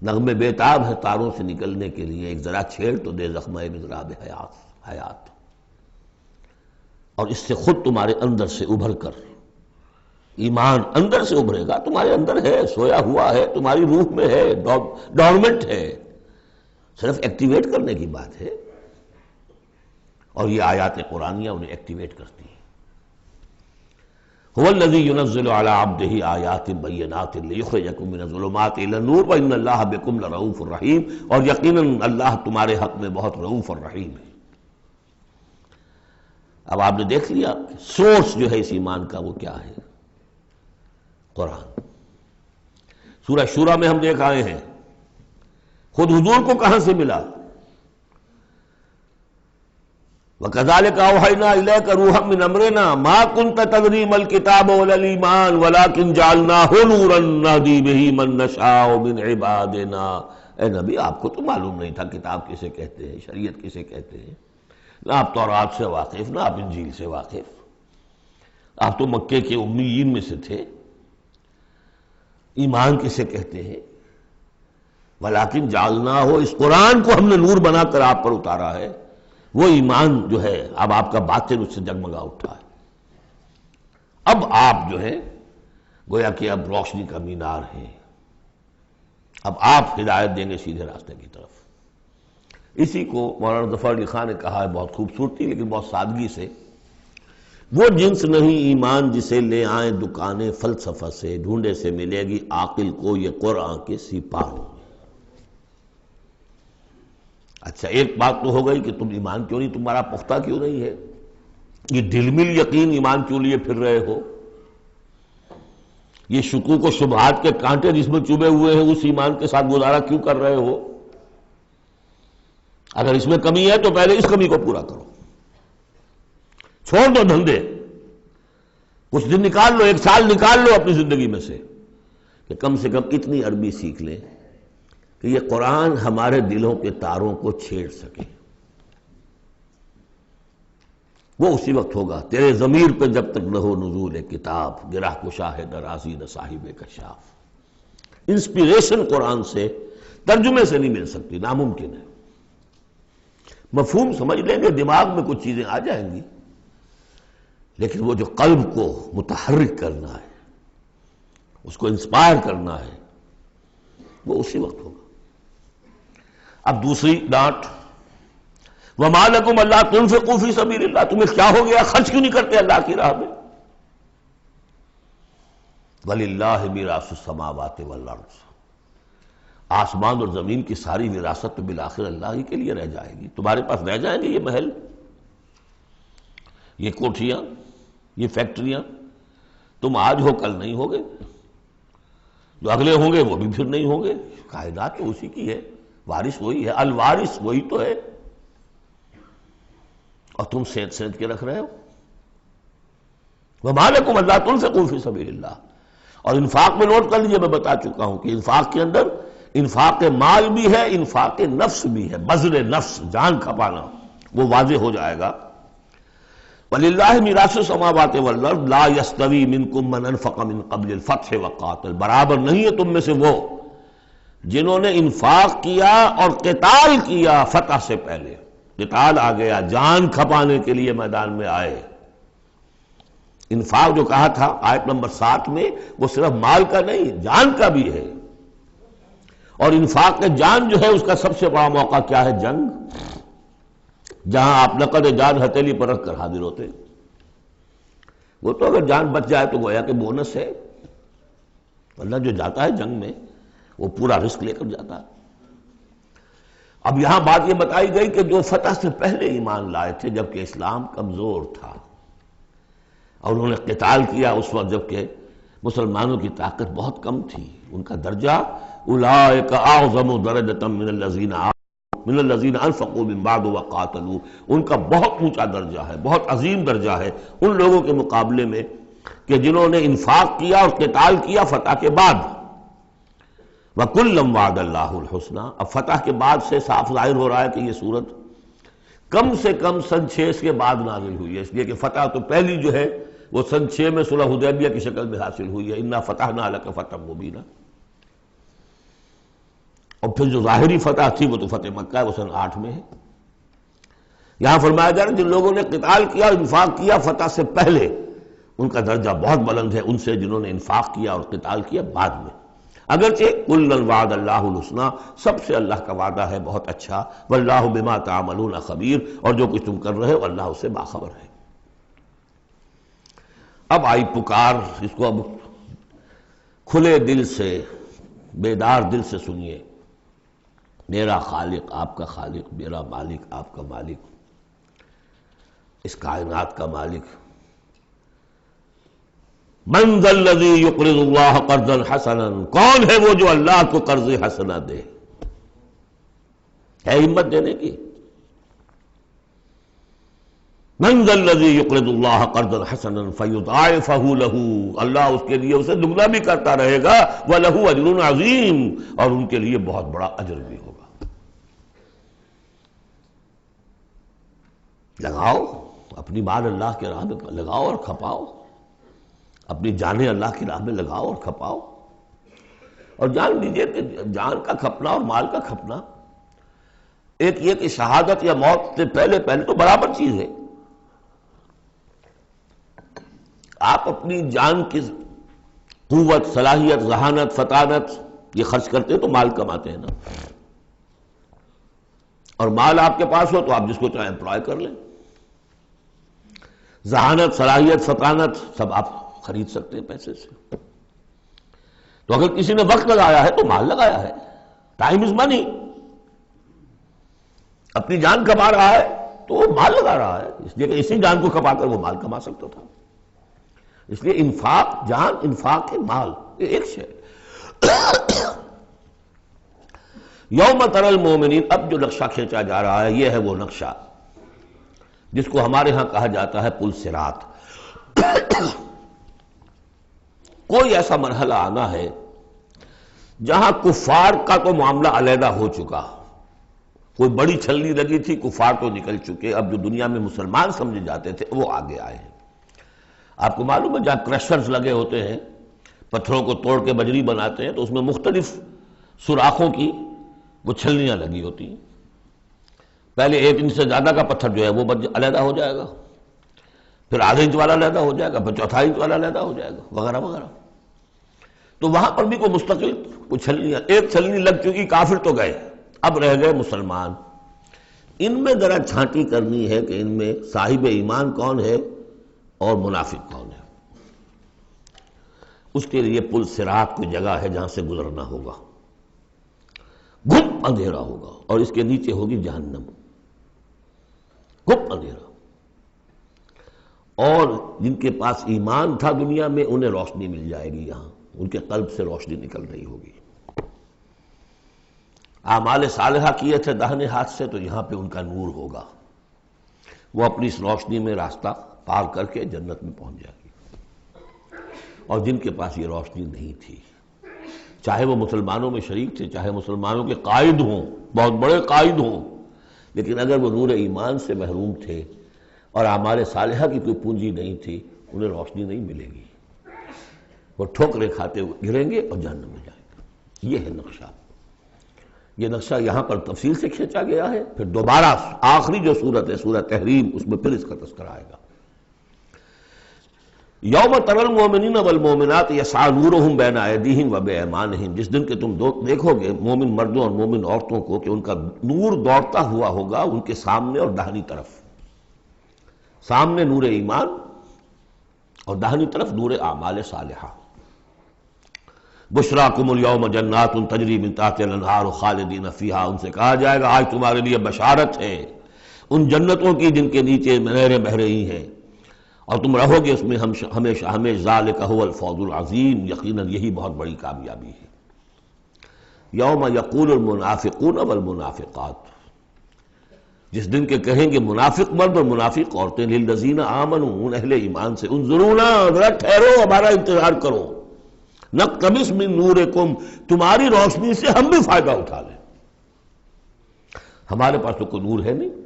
نغمے بیتاب ہے تاروں سے نکلنے کے لیے، ایک ذرا چھیڑ تو دے زخمہ مضراب حیات، اور اس سے خود تمہارے اندر سے ابھر کر ایمان اندر سے ابھرے گا۔ تمہارے اندر ہے، سویا ہوا ہے، تمہاری روح میں ہے، ڈورمنٹ ہے، صرف ایکٹیویٹ کرنے کی بات ہے، اور یہ آیات قرآنیہ انہیں ایکٹیویٹ کرتی ہیں۔ هو الذی ينزل على عبده آیات بینات لیخرجکم من الظلمات الی النور وان اللہ بکم لرؤوف رحیم، اور یقیناً اللہ تمہارے حق میں بہت رؤوف اور رحیم ہے۔ اب آپ نے دیکھ لیا سورس جو ہے اس ایمان کا وہ کیا ہے، قرآن۔ سورہ شورى میں ہم دیکھ آئے ہیں خود حضور کو کہاں سے ملا، وَكَذَلِكَ أَوْحَيْنَا إِلَيْكَ رُوحًا مِّنْ أَمْرِنَا مَا كُنْتَ تَدْرِي مَا الْكِتَابُ وَلَا الْإِيمَانُ وَلَكِنْ جَعَلْنَاهُ نُورًا نَهْدِي بِهِ مَن نَّشَاءُ مِنْ عِبَادِنَا۔ اے نبی، آپ کو تو معلوم نہیں تھا کتاب کسے کہتے ہیں، شریعت کسے کہتے ہیں، نہ آپ تورات سے واقف، نہ آپ انجیل سے واقف، آپ تو مکے کے امیین میں سے تھے۔ ایمان کسے کہتے ہیں؟ وَلَكِنْ جَعَلْنَاهُ، اس قرآن کو ہم نے نور بنا کر آپ پر اتارا ہے۔ وہ ایمان جو ہے اب آپ کا باطن اس سے جگمگا اٹھا ہے، اب آپ جو ہے گویا کہ اب روشنی کا مینار ہیں، اب آپ ہدایت دیں گے سیدھے راستے کی طرف۔ اسی کو مولانا ظفر علی خان نے کہا ہے بہت خوبصورتی لیکن بہت سادگی سے، وہ جنس نہیں ایمان جسے لے آئیں دکانیں فلسفہ سے، ڈھونڈے سے ملے گی عاقل کو یہ قرآن کے سپاہوں۔ اچھا، ایک بات تو ہو گئی کہ تم ایمان کیوں نہیں، تمہارا پختہ کیوں نہیں ہے، یہ دلمل یقین ایمان کیوں لیے پھر رہے ہو، یہ شکوک و شبہات کے کانٹے جس میں چبھے ہوئے ہیں اس ایمان کے ساتھ گزارا کیوں کر رہے ہو؟ اگر اس میں کمی ہے تو پہلے اس کمی کو پورا کرو، چھوڑ دو دھندے، کچھ دن نکال لو، ایک سال نکال لو اپنی زندگی میں سے کہ کم سے کم اتنی عربی سیکھ لیں کہ یہ قرآن ہمارے دلوں کے تاروں کو چھیڑ سکے۔ وہ اسی وقت ہوگا تیرے ضمیر پہ جب تک نہ ہو نزول کتاب، گرہ کشا ہے درازی نہ صاحب کشاف۔ انسپیریشن قرآن سے، ترجمے سے نہیں مل سکتی، ناممکن ہے۔ مفہوم سمجھ لیں گے، دماغ میں کچھ چیزیں آ جائیں گی، لیکن وہ جو قلب کو متحرک کرنا ہے، اس کو انسپائر کرنا ہے، وہ اسی وقت ہوگا۔ اب دوسری ڈانٹ، وَمَا لَكُمْ أَلَّا تُنْفِقُوا فِي سَبِيلِ اللَّهِ، تمہیں کیا ہو گیا، خرچ کیوں نہیں کرتے اللہ کی راہ میں؟ وَلِلَّهِ مِيرَاثُ السَّمَاوَاتِ وَالْأَرْضِ، آسمان اور زمین کی ساری وراثت تو بالآخر اللہ ہی کے لیے رہ جائے گی، تمہارے پاس رہ جائیں گے یہ محل، یہ کوٹھیاں، یہ فیکٹریاں، تم آج ہو کل نہیں ہوگے، جو اگلے ہوں گے وہ بھی پھر نہیں ہوں گے، کائنات تو اسی کی ہے، وارث وہی ہے، الوارث وہی تو ہے، اور تم سینچ سینچ کے رکھ رہے ہو۔ وَمَا لَكُمْ أَلَّا تُنْفِقُوا فِي سَبِيلِ اللَّهِ، اور انفاق میں نوٹ کر لیجئے، میں بتا چکا ہوں کہ انفاق کے اندر انفاق مال بھی ہے، انفاق نفس بھی ہے، بذل نفس، جان کھپانا، وہ واضح ہو جائے گا۔ وَلِلَّهِ مِيرَاثُ السَّمَاوَاتِ وَالْأَرْضِ لَا يَسْتَوِي مِنْكُمْ مَنْ أَنْفَقَ مِنْ قَبْلِ الْفَتْحِ وَقَاتَلَ، برابر نہیں ہے تم میں سے وہ جنہوں نے انفاق کیا اور قتال کیا فتح سے پہلے۔ قتال آ گیا، جان کھپانے کے لیے میدان میں آئے۔ انفاق جو کہا تھا آیت نمبر 7 میں، وہ صرف مال کا نہیں، جان کا بھی ہے۔ اور انفاق جان جو ہے اس کا سب سے بڑا موقع کیا ہے؟ جنگ، جہاں آپ نقد جان ہتھیلی پر رکھ کر حاضر ہوتے ہیں۔ وہ تو اگر جان بچ جائے تو گویا کہ بونس ہے، اللہ جو جاتا ہے جنگ میں وہ پورا رسک لے کر جاتا ہے۔ اب یہاں بات یہ بتائی گئی کہ جو فتح سے پہلے ایمان لائے تھے جبکہ اسلام کمزور تھا، اور انہوں نے قتال کیا اس وقت جبکہ مسلمانوں کی طاقت بہت کم تھی، ان کا درجہ اولئک اعظم درجۃ من الذین انفقوا من بعد وقاتلوا، ان کا بہت اونچا درجہ ہے، بہت عظیم درجہ ہے ان لوگوں کے مقابلے میں کہ جنہوں نے انفاق کیا اور قتال کیا فتح کے بعد۔ وَكُلًّا وَعَدَ اللَّهُ الْحُسْنَى، اب فتح کے بعد سے صاف ظاہر ہو رہا ہے کہ یہ صورت کم سے کم سن 6 کے بعد نازل ہوئی ہے، اس لیے کہ فتح تو پہلی جو ہے وہ سن 6 میں صلح حدیبیہ کی شکل میں حاصل ہوئی ہے، اِنَّا فَتَحْنَا لَكَ فَتْحًا مُبِينًا۔ اور پھر جو ظاہری فتح تھی وہ تو فتح مکہ ہے، وہ سن 8 میں ہے۔ یہاں فرمایا جا رہا ہے جن لوگوں نے قتال کیا اور انفاق کیا فتح سے پہلے، ان کا درجہ بہت بلند ہے ان سے جنہوں نے انفاق کیا اور قتال کیا بعد میں۔ اگرچہ کُلًّا وَعَدَ اللَّهُ الْحُسْنَى، سب سے اللہ کا وعدہ ہے بہت اچھا، وَاللَّهُ بِمَا تَعْمَلُونَ خَبِيرٌ، اور جو کچھ تم کر رہے ہو اللہ اس سے باخبر ہے۔ اب آئی پکار، اس کو اب کھلے دل سے بیدار دل سے سنیے۔ میرا خالق آپ کا خالق، میرا مالک آپ کا مالک، اس کائنات کا مالک، من ذا الذی یقرض اللہ قرضا حسنا، کون ہے وہ جو اللہ کو قرض حسنا دے؟ ہے ہمت دینے کی؟ من ذا الذی یقرض اللہ قرضا حسنا فیضاعفہ لہ، اللہ اس کے لیے اسے دگنا بھی کرتا رہے گا، وَلَهُ أَجْرٌ عَظِيمٌ، اور ان کے لیے بہت بڑا اجر بھی ہوگا۔ لگاؤ اپنی مال اللہ کے راہ میں، لگاؤ اور کھپاؤ، اپنی جانیں اللہ کی راہ میں لگاؤ اور کھپاؤ، اور جان لیجئے کہ جان کا کھپنا اور مال کا کھپنا ایک یہ کہ شہادت یا موت سے پہلے تو برابر چیز ہے۔ آپ اپنی جان کی قوت، صلاحیت، ذہانت، فطانت یہ خرچ کرتے ہیں تو مال کماتے ہیں نا، اور مال آپ کے پاس ہو تو آپ جس کو چاہیں امپلائے کر لیں، ذہانت، صلاحیت، فطانت سب آپ خرید سکتے ہیں پیسے سے۔ تو اگر کسی نے وقت لگایا ہے تو مال لگایا ہے، ٹائم از منی، اپنی جان کما رہا ہے تو وہ مال لگا رہا ہے، اس لیے کہ اسی جان کو کما کر وہ مال کما سکتا تھا۔ اس لیے انفاق جان، انفاق مال، یہ ایک شے۔ یوم تری المؤمنین، اب جو نقشہ کھینچا جا رہا ہے یہ ہے وہ نقشہ جس کو ہمارے ہاں کہا جاتا ہے پل صراط۔ کوئی ایسا مرحلہ آنا ہے جہاں کفار کا تو معاملہ علیحدہ ہو چکا، کوئی بڑی چھلنی لگی تھی، کفار تو نکل چکے، اب جو دنیا میں مسلمان سمجھے جاتے تھے وہ آگے آئے ہیں۔ آپ کو معلوم ہے جہاں کرشرز لگے ہوتے ہیں، پتھروں کو توڑ کے بجری بناتے ہیں، تو اس میں مختلف سوراخوں کی وہ چھلنیاں لگی ہوتی ہیں۔ پہلے 1 انچ سے زیادہ کا پتھر جو ہے وہ علیحدہ ہو جائے گا، پھر ½ انچ والا علیحدہ ہو جائے گا، پھر 1/4 انچ والا علیحدہ ہو جائے گا، وغیرہ وغیرہ۔ تو وہاں پر بھی کوئی مستقل کوئی چھلنیاں، ایک چھلنی لگ چکی، کافر تو گئے، اب رہ گئے مسلمان۔ ان میں ذرا چھانٹی کرنی ہے کہ ان میں صاحب ایمان کون ہے اور منافق کون ہے۔ اس کے لیے پل صراط کوئی جگہ ہے جہاں سے گزرنا ہوگا، گھپ اندھیرا ہوگا، اور اس کے نیچے ہوگی جہنم، گھپ اندھیرا۔ اور جن کے پاس ایمان تھا دنیا میں انہیں روشنی مل جائے گی، یہاں ان کے قلب سے روشنی نکل رہی ہوگی۔ اعمال صالحہ کیے تھے داہنے ہاتھ سے تو یہاں پہ ان کا نور ہوگا، وہ اپنی اس روشنی میں راستہ پار کر کے جنت میں پہنچ جائے گی۔ اور جن کے پاس یہ روشنی نہیں تھی، چاہے وہ مسلمانوں میں شریک تھے، چاہے مسلمانوں کے قائد ہوں، بہت بڑے قائد ہوں، لیکن اگر وہ نور ایمان سے محروم تھے اور اعمال صالحہ کی کوئی پونجی نہیں تھی، انہیں روشنی نہیں ملے گی، وہ ٹھوکریں کھاتے ہوئے گریں گے اور جہنم میں جائیں گے۔ یہ ہے نقشہ۔ یہ نقشہ یہاں پر تفصیل سے کھینچا گیا ہے، پھر دوبارہ آخری جو سورت ہے سورہ تحریم، اس میں پھر اس کا تذکرہ آئے گا۔ یوم تری المؤمنین والمؤمنات یسعی نورہم بین ایدیہم وبایمانہم، جس دن کہ تم دیکھو گے مومن مردوں اور مومن عورتوں کو کہ ان کا نور دوڑتا ہوا ہوگا ان کے سامنے اور داہنی طرف، سامنے نور ایمان اور داہنی طرف نور اعمال صالحہ۔ بشراکم اليوم جنات تجری من تحتها الانہار خالدین فیہا، ان سے کہا جائے گا آج تمہارے لیے بشارت ہے ان جنتوں کی جن کے نیچے نہریں بہہ رہی ہیں اور تم رہو گے اس میں ہمیشہ ہمیشہ، ذالک هو الفوز العظیم، یقیناً یہی بہت بڑی کامیابی ہے۔ یوم یقول المنافقون والمنافقات، جس دن کے کہیں گے منافق مرد اور منافق عورتیں، للذین آمنوا، ان اہل ایمان سے، انظرونا، ذرا ٹھہرو، ہمارا انتظار کرو، نقتبس من نورکم، تمہاری روشنی سے ہم بھی فائدہ اٹھا لیں۔ ہمارے پاس تو کوئی نور ہے نہیں،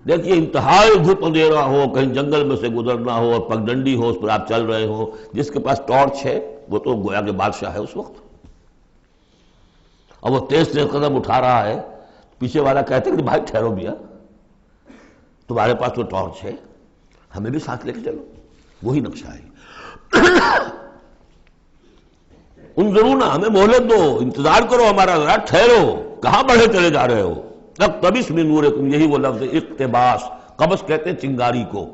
دیکھیے انتہائی دھوپ اندھیرا ہو، کہیں جنگل میں سے گزرنا ہو اور پگڈنڈی ہو، اس پر آپ چل رہے ہو، جس کے پاس ٹارچ ہے وہ تو گویا کہ بادشاہ ہے اس وقت، اور وہ تیز قدم اٹھا رہا ہے، پیچھے والا کہتے ہیں کہ بھائی ٹھہرو بھیا، تمہارے پاس تو ٹارچ ہے، ہمیں بھی ساتھ لے کے چلو، وہی نقشہ ہے۔ انظرونا، ہمیں مہلت دو، انتظار کرو ہمارا، ذرا ٹھہرو، کہاں بڑھے چلے جا رہے ہو؟ اقتبس من نورکم، یہی وہ لفظ اقتباس، قبس کہتے ہیں چنگاری کو،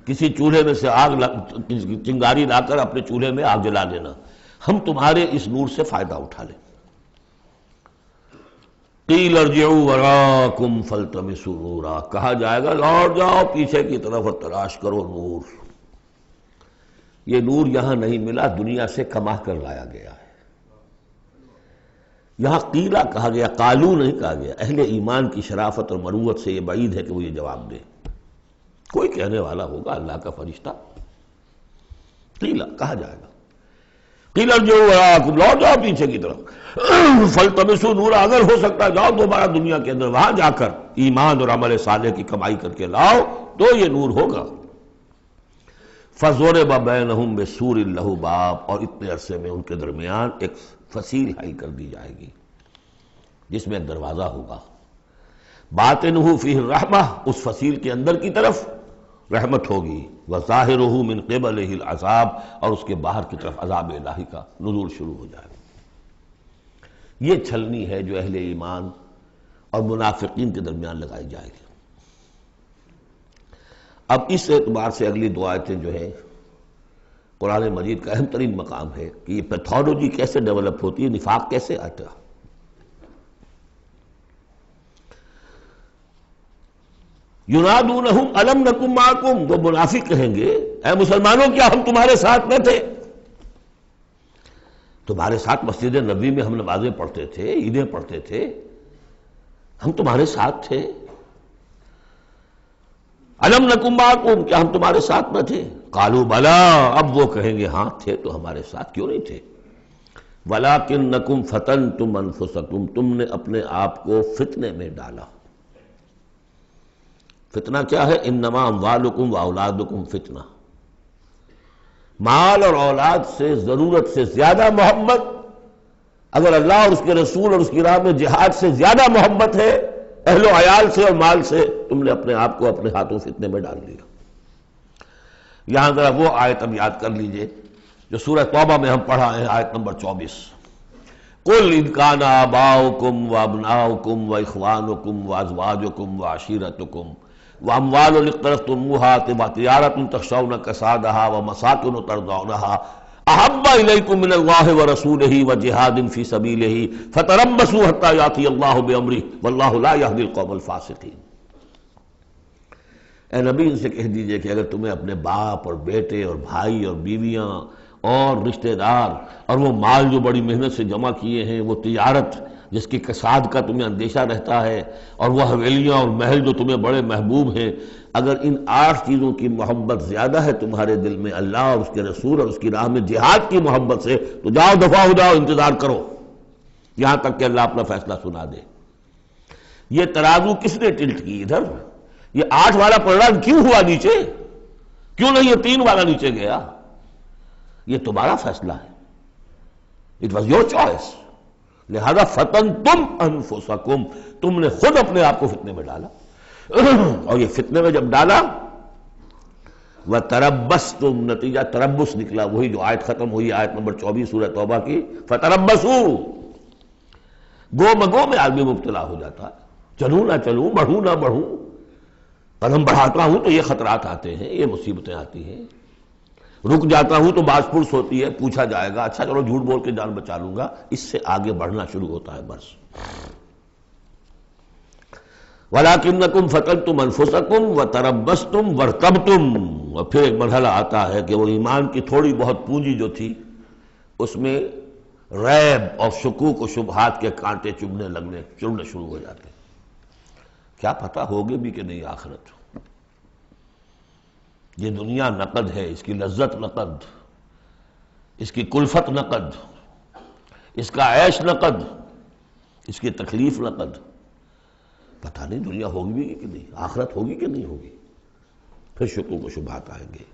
کسی چولہے میں سے چنگاری لا کر اپنے چولہے میں آگ جلا دینا، ہم تمہارے اس نور سے فائدہ اٹھا لیں۔ قیل ارجعوا وراءکم فالتمسوا نورا، کہا جائے گا لوٹ جاؤ پیچھے کی طرف اور تلاش کرو نور۔ یہ نور یہاں نہیں ملا، دنیا سے کما کر لایا گیا ہے۔ یہاں قیلہ کہا گیا، قالو نہیں کہا گیا۔ اہل ایمان کی شرافت اور مروت سے یہ بعید ہے کہ وہ یہ جواب دے، کوئی کہنے والا ہوگا اللہ کا فرشتہ، قیلہ کہا جائے گا، قیل ارجعوا وراءکم، لوٹ جاؤ پیچھے کی طرف، فالتمسوا نورا، اگر ہو سکتا جاؤ دوبارہ دنیا کے اندر، وہاں جا کر ایمان اور عمل صالح کی کمائی کر کے لاؤ تو یہ نور ہوگا۔ فضرب بینہم بسور لہ باب، اور اتنے عرصے میں ان کے درمیان ایک فصیل حائل کر دی جائے گی جس میں ایک دروازہ ہوگا، باطنہ فیہ الرحمہ، اس فصیل کے اندر کی طرف رحمت ہوگی، وظاہرہ من قبلہ العذاب، اور اس کے باہر کی طرف عذاب الہی کا نزول شروع ہو جائے گا۔ یہ چھلنی ہے جو اہل ایمان اور منافقین کے درمیان لگائی جائے گی۔ اب اس اعتبار سے اگلی دو آیتیں جو ہیں قرآن مجید کا اہم ترین مقام ہے کہ یہ پیتھولوجی کیسے ڈیولپ ہوتی ہے، نفاق کیسے آتا ہے۔ ینادونہم الم نکن معکم، وہ منافق کہیں گے اے مسلمانوں کیا ہم تمہارے ساتھ نہ تھے؟ تمہارے ساتھ مسجد نبوی میں ہم نمازیں پڑھتے تھے، عیدیں پڑھتے تھے، ہم تمہارے ساتھ تھے۔ الم نکن معکم، کیا ہم تمہارے ساتھ نہ تھے؟ قالوا بلا، اب وہ کہیں گے ہاں تھے تو ہمارے ساتھ کیوں نہیں تھے؟ ولکنکم فتنتم انفسکم، تم نے اپنے آپ کو فتنے میں ڈالا۔ فتنہ کیا ہے؟ انما اموالکم واولادکم فتنہ، مال اور اولاد سے ضرورت سے زیادہ محبت، اگر اللہ اور اس کے رسول اور اس کی راہ میں جہاد سے زیادہ محبت ہے اہل و عیال سے اور مال سے، تم نے اپنے آپ کو اپنے ہاتھوں فتنے میں ڈال لیا۔ یہاں ذرا وہ آیت اب یاد کر لیجئے جو سورہ توبہ میں ہم پڑھا ہے، آیت نمبر 24، قل ان کان آباؤکم وابناؤکم واخوانکم وازواجکم وعشیرتکم واموال اقترفتموها وتجارۃ تخشون کسادها ومساکن ترضونها احب الیکم من اللہ ورسولہ وجہاد فی سبیلہ فتربصوا حتی یاتی اللہ بامرہ واللہ لا یہدی القوم الفاسقین۔ اے نبی ان سے کہہ دیجئے کہ اگر تمہیں اپنے باپ اور بیٹے اور بھائی اور بیویاں اور رشتہ دار اور وہ مال جو بڑی محنت سے جمع کیے ہیں، وہ تجارت جس کی کساد کا تمہیں اندیشہ رہتا ہے، اور وہ حویلیاں اور محل جو تمہیں بڑے محبوب ہیں، اگر ان 8 چیزوں کی محبت زیادہ ہے تمہارے دل میں اللہ اور اس کے رسول اور اس کی راہ میں جہاد کی محبت سے، تو جاؤ دفع ہو جاؤ، انتظار کرو یہاں تک کہ اللہ اپنا فیصلہ سنا دے۔ یہ ترازو کس نے ٹلٹ کی ادھر؟ یہ 8 والا پلڑا کیوں ہوا نیچے؟ کیوں نہیں یہ 3 والا نیچے گیا؟ یہ تمہارا فیصلہ ہے، اٹ واز یور چوائس، لہذا فتنتم انفسکم، تم نے خود اپنے آپ کو فتنے میں ڈالا، اور یہ فتنے میں جب ڈالا وَتَرَبَّصْتُمْ، نتیجہ تربص نکلا، وہی جو آیت ختم ہوئی آیت نمبر 24 سورہ توبہ کی، فَتَرَبَّصُوا، گو مگو میں آدمی مبتلا ہو جاتا ہے، چلوں نہ چلوں، بڑھوں نہ بڑھوں، قدم بڑھاتا ہوں تو یہ خطرات آتے ہیں، یہ مصیبتیں آتی ہیں، رک جاتا ہوں تو باز پرس ہوتی ہے، پوچھا جائے گا، اچھا چلو جھوٹ بول کے جان بچا لوں گا، اس سے آگے بڑھنا شروع ہوتا ہے بس۔ وَلَٰكِنَّكُمْ فَتَنْتُمْ أَنفُسَكُمْ وَتَرَبَّصْتُمْ وَارْتَبْتُمْ، اور پھر ایک مرحلہ آتا ہے کہ وہ ایمان کی تھوڑی بہت پونجی جو تھی اس میں ریب اور شکوک و شبہات کے کانٹے چڑھنے شروع ہو جاتے ہیں، کیا پتہ ہوگے بھی کہ نہیں آخرت، یہ دنیا نقد ہے، اس کی لذت نقد، اس کی کلفت نقد، اس کا عیش نقد، اس کی تکلیف نقد، پتہ نہیں دنیا ہوگی بھی کہ نہیں، آخرت ہوگی کہ نہیں ہوگی، پھر شکوک و شبہات آئیں گے۔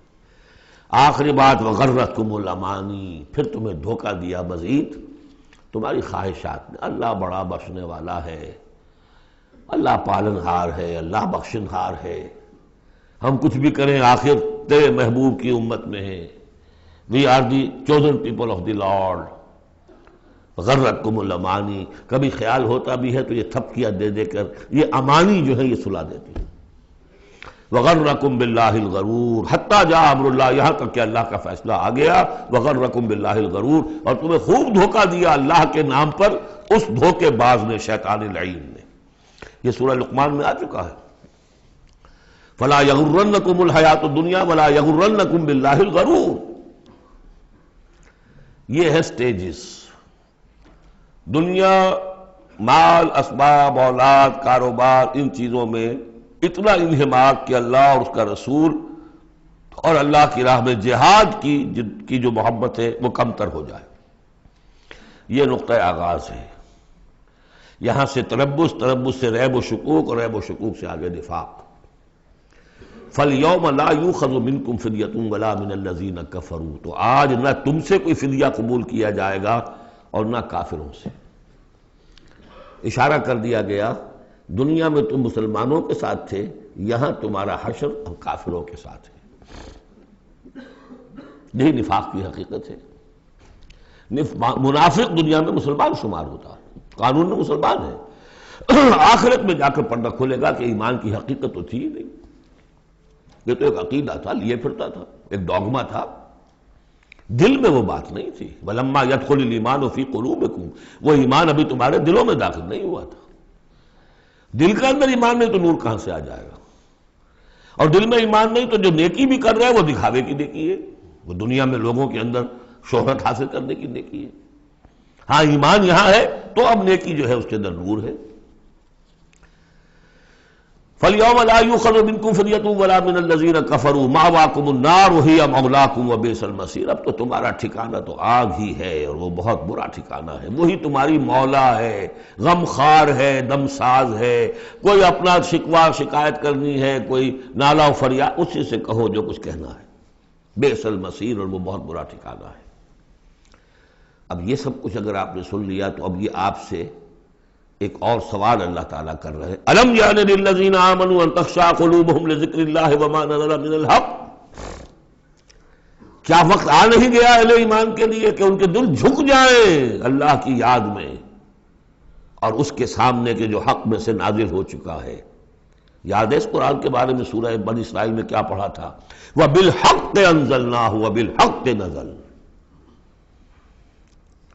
آخری بات وغرتکم الامانی، پھر تمہیں دھوکہ دیا مزید تمہاری خواہشات نے، اللہ بڑا بخشنے والا ہے، اللہ پالنہار ہے، اللہ بخشنہار ہے، ہم کچھ بھی کریں آخر تیرے محبوب کی امت میں ہیں، we are the chosen people of the Lord. غرتکم الامانی، کبھی خیال ہوتا بھی ہے تو یہ تھپکیاں دے دے کر یہ امانی جو ہے یہ سلا دیتی ہے۔ وغرکم باللہ الغرور حتی جاء امر اللہ، یہاں تک کہ اللہ کا فیصلہ آ گیا، وغرکم باللہ الغرور، اور تمہیں خوب دھوکہ دیا اللہ کے نام پر اس دھوکے باز نے، شیطان لعین نے۔ یہ سورہ لقمان میں آ چکا ہے، فلا یغرنکم الحیات الدنیا ولا یغرنکم باللہ الغرور۔ یہ ہے سٹیجز، دنیا، مال، اسباب، اولاد، کاروبار، ان چیزوں میں اتنا انہماک کہ اللہ اور اس کا رسول اور اللہ کی راہ میں جہاد کی جو محبت ہے وہ کم تر ہو جائے، یہ نقطہ آغاز ہے۔ یہاں سے تربص، تربص سے ریب و شکوک، اور ریب و شکوک سے آگے نفاق۔ فَالْيَوْمَ لَا يُؤْخَذُ مِنْكُمْ فِدْيَةٌ وَلَا مِنَ الَّذِينَ كَفَرُوا، تو آج نہ تم سے کوئی فدیہ قبول کیا جائے گا اور نہ کافروں سے۔ اشارہ کر دیا گیا دنیا میں تم مسلمانوں کے ساتھ تھے، یہاں تمہارا حشر اب کافروں کے ساتھ ہے۔ یہی نفاق کی حقیقت ہے۔ منافق دنیا میں مسلمان شمار ہوتا ہے، قانون میں مسلمان ہے، آخرت میں جا کر پردہ کھلے گا کہ ایمان کی حقیقت تو تھی ہی نہیں، یہ تو ایک عقیدہ تھا، لیے پھرتا تھا، ایک ڈوگما تھا، دل میں وہ بات نہیں تھی۔ وَلَمَّا يَدْخُلِ الْإِيمَانُ فِي قُلُوبِكُمْ، وہ ایمان ابھی تمہارے دلوں میں داخل نہیں ہوا تھا۔ دل کے اندر ایمان نہیں تو نور کہاں سے آ جائے گا؟ اور دل میں ایمان نہیں تو جو نیکی بھی کر رہے ہیں وہ دکھاوے کی نیکی ہے، وہ دنیا میں لوگوں کے اندر شہرت حاصل کرنے کی نیکی ہے۔ ہاں ایمان یہاں ہے تو اب نیکی جو ہے اس کے اندر نور ہے۔ فَالْيَوْمَ لَا يُؤْخَذُ مِنْكُمْ فِدْيَةٌ وَلَا مِنَ الَّذِينَ كَفَرُوا مَأْوَاكُمُ النَّارُ وَهِيَ مَوْلَاكُمْ وَبِئْسَ الْمَصِيرُ، اب تو تمہارا ٹھکانہ تو آگ ہی ہے اور وہ بہت برا ٹھکانہ ہے، وہی تمہاری مولا ہے، غم خار ہے، دم ساز ہے، کوئی اپنا شکوہ شکایت کرنی ہے، کوئی نالا و فریاد، اسی سے کہو جو کچھ کہنا ہے، بئس المصیر، اور وہ بہت برا ٹھکانہ ہے۔ اب یہ سب کچھ اگر آپ نے سن لیا تو اب یہ آپ سے ایک اور سوال اللہ تعالیٰ کر رہے ہیں، أَلَمْ يَعْنِ لِلَّذِينَ آمَنُوا أَن تَخْشَعَ قُلُوبُهُمْ لِذِكْرِ اللَّهِ وَمَا نَزَلَ مِنَ الْحَقِّ، کیا وقت آ نہیں گیا اہل ایمان کے لیے کہ ان کے دل جھک جائیں اللہ کی یاد میں اور اس کے سامنے کے جو حق میں سے نازل ہو چکا ہے؟ یاد ہے اس قرآن کے بارے میں سورہ بنی اسرائیل میں کیا پڑھا تھا؟ وَبِالْحَقِّ أَنزَلْنَاهُ وَبِالْحَقِّ نَزَلَ،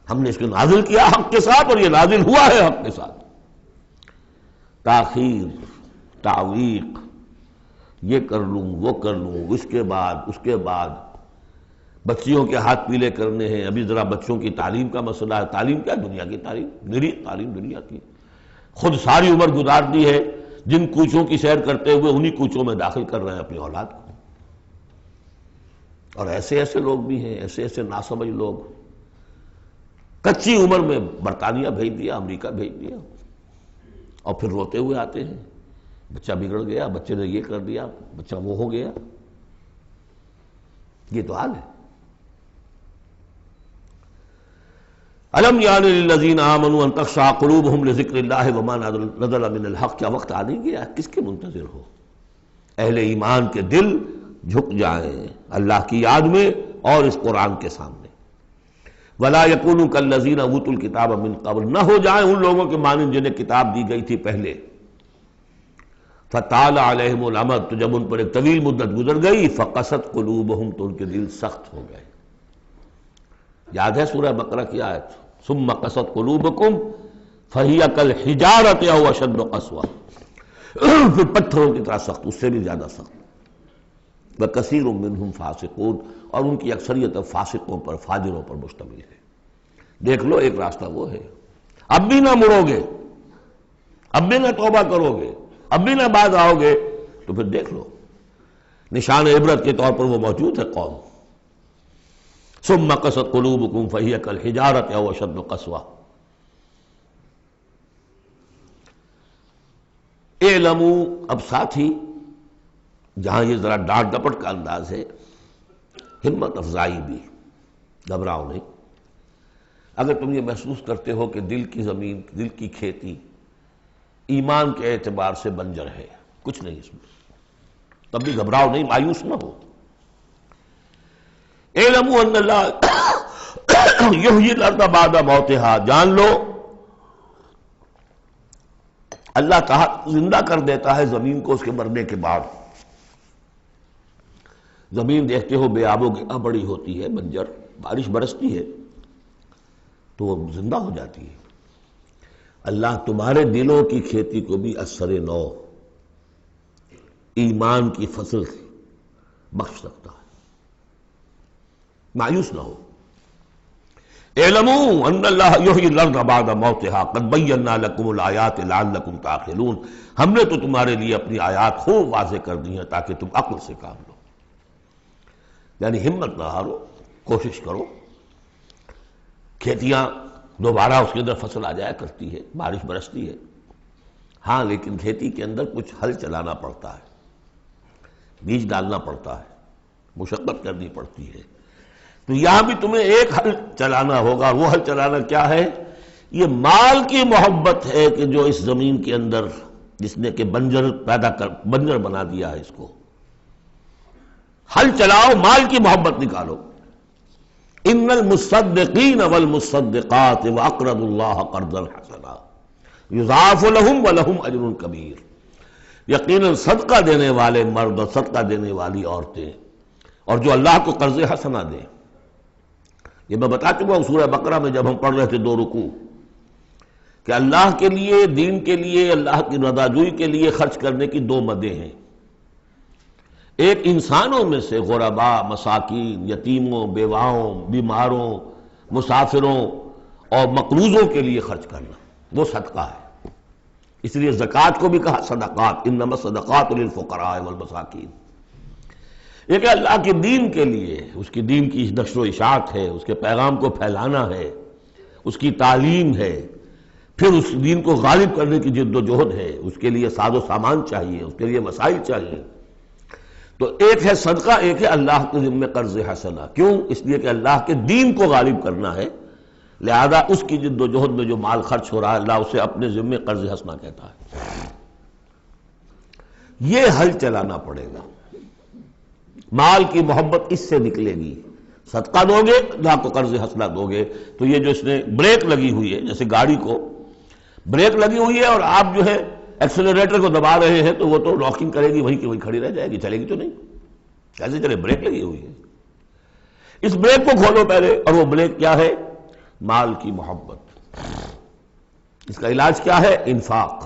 ہم نے اس کو نازل کیا حق کے ساتھ اور یہ نازل ہوا ہے حق کے ساتھ۔ تاخیر، تعویق، یہ کر لوں وہ کر لوں، اس کے بعد بچیوں کے ہاتھ پیلے کرنے ہیں، ابھی ذرا بچوں کی تعلیم کا مسئلہ ہے۔ تعلیم کیا؟ دنیا کی تعلیم، میری تعلیم دنیا کی، خود ساری عمر گزار دی ہے جن کوچوں کی سیر کرتے ہوئے انہی کوچوں میں داخل کر رہے ہیں اپنی اولاد کو۔ اور ایسے ایسے لوگ بھی ہیں، ایسے ایسے ناسمجھ لوگ، کچی عمر میں برطانیہ بھیج دیا، امریکہ بھیج دیا، اور پھر روتے ہوئے آتے ہیں بچہ بگڑ گیا، بچے نے یہ کر دیا، بچہ وہ ہو گیا۔ یہ تو حال ہے۔ أَلَمْ يَعْنِ لِلَّذِينَ آمَنُوا أَن تَخْشَعَ قُلُوبُهُمْ لِذِكْرِ اللَّهِ وَمَا نَزَلَ مِنَ الْحَقِّ، کیا وقت آ نہیں گیا؟ کس کے منتظر ہو؟ اہل ایمان کے دل جھک جائیں اللہ کی یاد میں اور اس قرآن کے سامنے. وَلَا يَكُونُوا كَالَّذِينَ أُوتُوا الْكِتَابَ مِن قَبْلُ، نہ ہو جائیں ان لوگوں کے مانند جنہیں کتاب دی گئی تھی پہلے. فَطَالَ عَلَيْهِمُ الْأَمَدُ، تو جب ان پر ایک طویل مدت گزر گئی، فَقَسَتْ قُلُوبُهُمْ، تو ان کے دل سخت ہو گئے. یاد ہے سورہ بقرہ کی آیت، ثُمَّ قَسَتْ قُلُوبُكُمْ فَهِيَ كَالْحِجَارَةِ أَوْ أَشَدُّ قَسْوَةً، پھر پتھروں کی طرح سخت، اس سے بھی زیادہ سخت. وَكَثِيرٌ مِّنْهُمْ فَاسِقُونَ، اور ان کی اکثریت فاسقوں پر، فاجروں پر مشتمل ہے. دیکھ لو ایک راستہ وہ ہے، اب بھی نہ مڑو گے، اب بھی نہ توبہ کرو گے، اب بھی نہ باز آؤ گے، تو پھر دیکھ لو نشان عبرت کے طور پر وہ موجود ہے قوم. ثم قست قلوبکم فہی کالحجارۃ او اشد قسوہ. اعلموا، اب ساتھ ہی جہاں یہ ذرا ڈانٹ ڈپٹ کا انداز ہے، ہمت افزائی بھی، گھبراؤ نہیں. اگر تم یہ محسوس کرتے ہو کہ دل کی زمین، دل کی کھیتی ایمان کے اعتبار سے بنجر ہے، کچھ نہیں اس میں، تب بھی گھبراؤ نہیں، مایوس نہ ہو. اعلموا ان اللہ یحیی الارض بعد موتها، جان لو اللہ تعالی زندہ کر دیتا ہے زمین کو اس کے مرنے کے بعد. زمین دیکھتے ہو بے آب و گیا بڑی ہوتی ہے، بنجر، بارش برستی ہے تو وہ زندہ ہو جاتی ہے. اللہ تمہارے دلوں کی کھیتی کو بھی اثر نو، ایمان کی فصل بخش سکتا ہے. مایوس نہ ہو. اعلموا ان اللہ یحیی الارض بعد موتها قد بینا لکم الآیات لعلکم تعقلون، ہم نے تو تمہارے لیے اپنی آیات خوب واضح کر دی ہیں تاکہ تم عقل سے کام لو. یعنی ہمت نہ ہارو، کوشش کرو. کھیتیاں دوبارہ اس کے اندر فصل آ جایا کرتی ہے، بارش برستی ہے، ہاں لیکن کھیتی کے اندر کچھ ہل چلانا پڑتا ہے، بیج ڈالنا پڑتا ہے، مشقت کرنی پڑتی ہے. تو یہاں بھی تمہیں ایک ہل چلانا ہوگا. وہ ہل چلانا کیا ہے؟ یہ مال کی محبت ہے کہ جو اس زمین کے اندر جس نے کہ بنجر بنجر بنا دیا ہے، اس کو ہل چلاؤ، مال کی محبت نکالو. ان المصدقین والمصدقات واقرضوا اللہ قرضا حسنا یضاعف لهم ولهم اجر کبیر. یقیناً صدقہ دینے والے مرد اور صدقہ دینے والی عورتیں، اور جو اللہ کو قرض حسنا دیں. یہ میں بتا چکا ہوں سورہ بقرہ میں جب ہم پڑھ رہے تھے 2 رکوع، کہ اللہ کے لیے، دین کے لیے، اللہ کی رضا جوئی کے لیے خرچ کرنے کی 2 مدیں ہیں. ایک انسانوں میں سے غرباء، مساکین، یتیموں، بیواؤں، بیماروں، مسافروں اور مقروضوں کے لیے خرچ کرنا، وہ صدقہ ہے. اس لیے زکوٰۃ کو بھی کہا صدقات، انما الصدقات للفقراء والمساکین. ایک اللہ کے دین کے لیے، اس کی دین کی نشر و اشاعت ہے، اس کے پیغام کو پھیلانا ہے، اس کی تعلیم ہے، پھر اس دین کو غالب کرنے کی جد و جہد ہے. اس کے لیے ساز و سامان چاہیے، اس کے لیے وسائل چاہیے. تو ایک ہے صدقہ، ایک ہے اللہ کے ذمہ قرض حسنہ. کیوں؟ اس لیے کہ اللہ کے دین کو غالب کرنا ہے، لہذا اس کی جد و جہد میں جو مال خرچ ہو رہا ہے اللہ اسے اپنے ذمہ قرض حسنہ کہتا ہے. یہ حل چلانا پڑے گا. مال کی محبت اس سے نکلے گی. صدقہ دو گے، اللہ کو قرض حسنہ دو گے، تو یہ جو اس نے بریک لگی ہوئی ہے، جیسے گاڑی کو بریک لگی ہوئی ہے اور آپ جو ہے ایکسلریٹر کو دبا رہے ہیں تو وہ تو لاکنگ کرے گی، وہیں کی وہیں کھڑی رہ جائے گی، چلے گی تو نہیں. کیسے چلے؟ بریک لگی ہوئی ہے. اس بریک کو کھولو پہلے. اور وہ بریک کیا ہے؟ مال کی محبت. اس کا علاج کیا ہے؟ انفاق.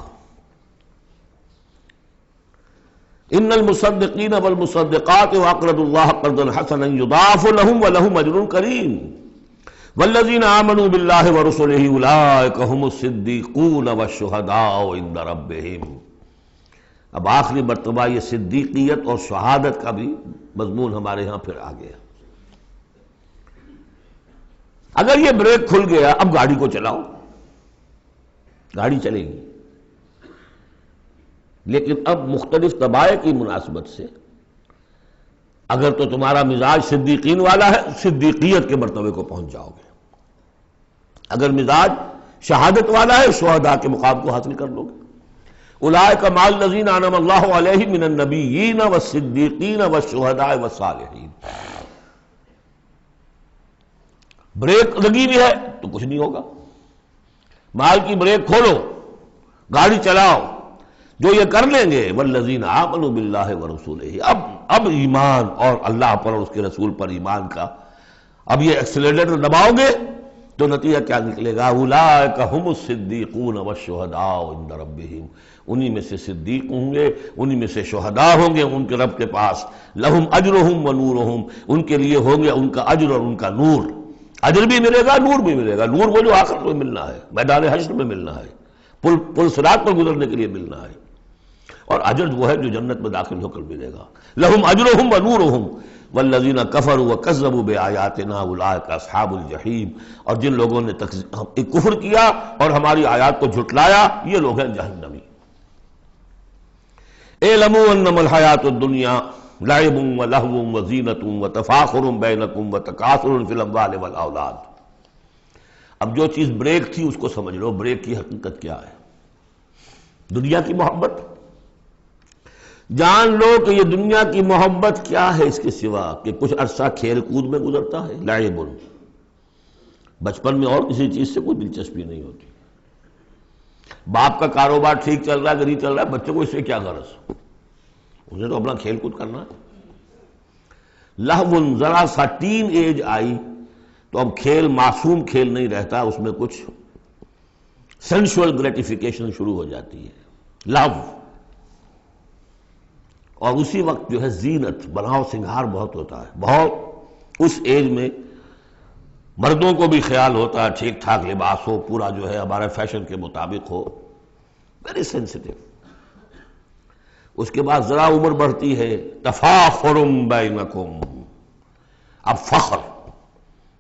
ان المصدقین والمصدقات واقرضوا اللہ قرضا حسنا یضاعف لهم ولهم اجر کریم والذین آمنوا باللہ ورسلہ اولئک هم الصدیقون والشہداء عند ربہم. اب آخری مرتبہ یہ صدیقیت اور شہادت کا بھی مضمون ہمارے ہاں پھر آ گیا. اگر یہ بریک کھل گیا، اب گاڑی کو چلاؤ، گاڑی چلے گی. لیکن اب مختلف طبائع کی مناسبت سے اگر تو تمہارا مزاج صدیقین والا ہے، صدیقیت کے مرتبے کو پہنچ جاؤ گے. اگر مزاج شہادت والا ہے، شہداء کے مقام کو حاصل کر لو گے. اولئک مع الذین انعم اللہ علیہم من النبیین والصدیقین والشہداء والصالحین. بریک لگی ہوئی ہے تو کچھ نہیں ہوگا. مال کی بریک کھولو، گاڑی چلاؤ، جو یہ کر لیں گے والذین آمنوا باللہ ورسولہ، اب ایمان اور اللہ پر اور اس کے رسول پر ایمان کا اب یہ ایکسیلریٹر دباؤ گے تو نتیجہ کیا نکلے گا؟ اولئک ھم الصدیقون والشہداء عند ربہم، انہی میں سے صدیق ہوں گے، انہی میں سے شہداء ہوں گے ان کے رب کے پاس. لہم اجرہم ونورہم، ان کے لیے ہوں گے ان کا اجر اور ان کا نور. اجر بھی ملے گا، نور بھی ملے گا. نور وہ جو آخرت میں ملنا ہے، میدان حشر میں ملنا ہے، پل صراط پر گزرنے کے لیے ملنا ہے. اور اجر وہ ہے جو جنت میں داخل ہو کر ملے گا. لہم اجرہم ونورہم والذین کفروا وکذبوا بآیاتنا اولئک اصحاب الجحیم، اور جن لوگوں نے کفر کیا اور ہماری آیات کو جھٹلایا یہ لوگ ہیں جہنمی. اعلموا انما الحیاۃ الدنیا لعب ولہو وزینۃ وتفاخر بینکم وتکاثر فی الاموال والاولاد. اب جو چیز بریک تھی اس کو سمجھ لو، بریک کی حقیقت کیا ہے؟ دنیا کی محبت. جان لو کہ یہ دنیا کی محبت کیا ہے اس کے سوا کہ کچھ عرصہ کھیل کود میں گزرتا ہے. لعب، بچپن میں اور کسی چیز سے کوئی دلچسپی نہیں ہوتی. باپ کا کاروبار ٹھیک چل رہا ہے کہ نہیں چل رہا ہے، بچوں کو اس سے کیا غرض، اسے تو اپنا کھیل کود کرنا ہے. لہو، ذرا سا ٹین ایج آئی تو اب کھیل معصوم کھیل نہیں رہتا، اس میں کچھ سینشول گریٹیفیکیشن شروع ہو جاتی ہے. لہو. اور اسی وقت جو ہے زینت، بناؤ سنگھار بہت ہوتا ہے. بہت اس ایج میں مردوں کو بھی خیال ہوتا ہے ٹھیک ٹھاک لباس ہو، پورا جو ہے ہمارے فیشن کے مطابق ہو. Very sensitive. اس کے بعد ذرا عمر بڑھتی ہے، تفاخر بینکم، اب فخر،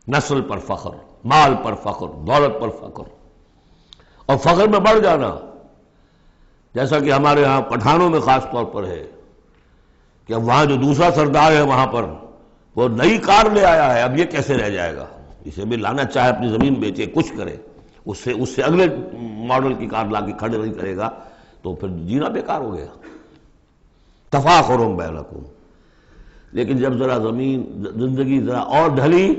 نسل پر فخر، مال پر فخر، دولت پر فخر. اور فخر میں بڑھ جانا، جیسا کہ ہمارے ہاں پٹھانوں میں خاص طور پر ہے کہ اب وہاں جو دوسرا سردار ہے وہاں پر وہ نئی کار لے آیا ہے، اب یہ کیسے رہ جائے گا؟ اسے بھی لانا چاہے اپنی زمین بیچے، کچھ کرے، اس سے اگلے ماڈل کی کار لا کے کھڑے نہیں کرے گا تو پھر جینا بیکار ہو گیا. تفاخر بینکم. لیکن جب ذرا زندگی ذرا اور ڈھلی،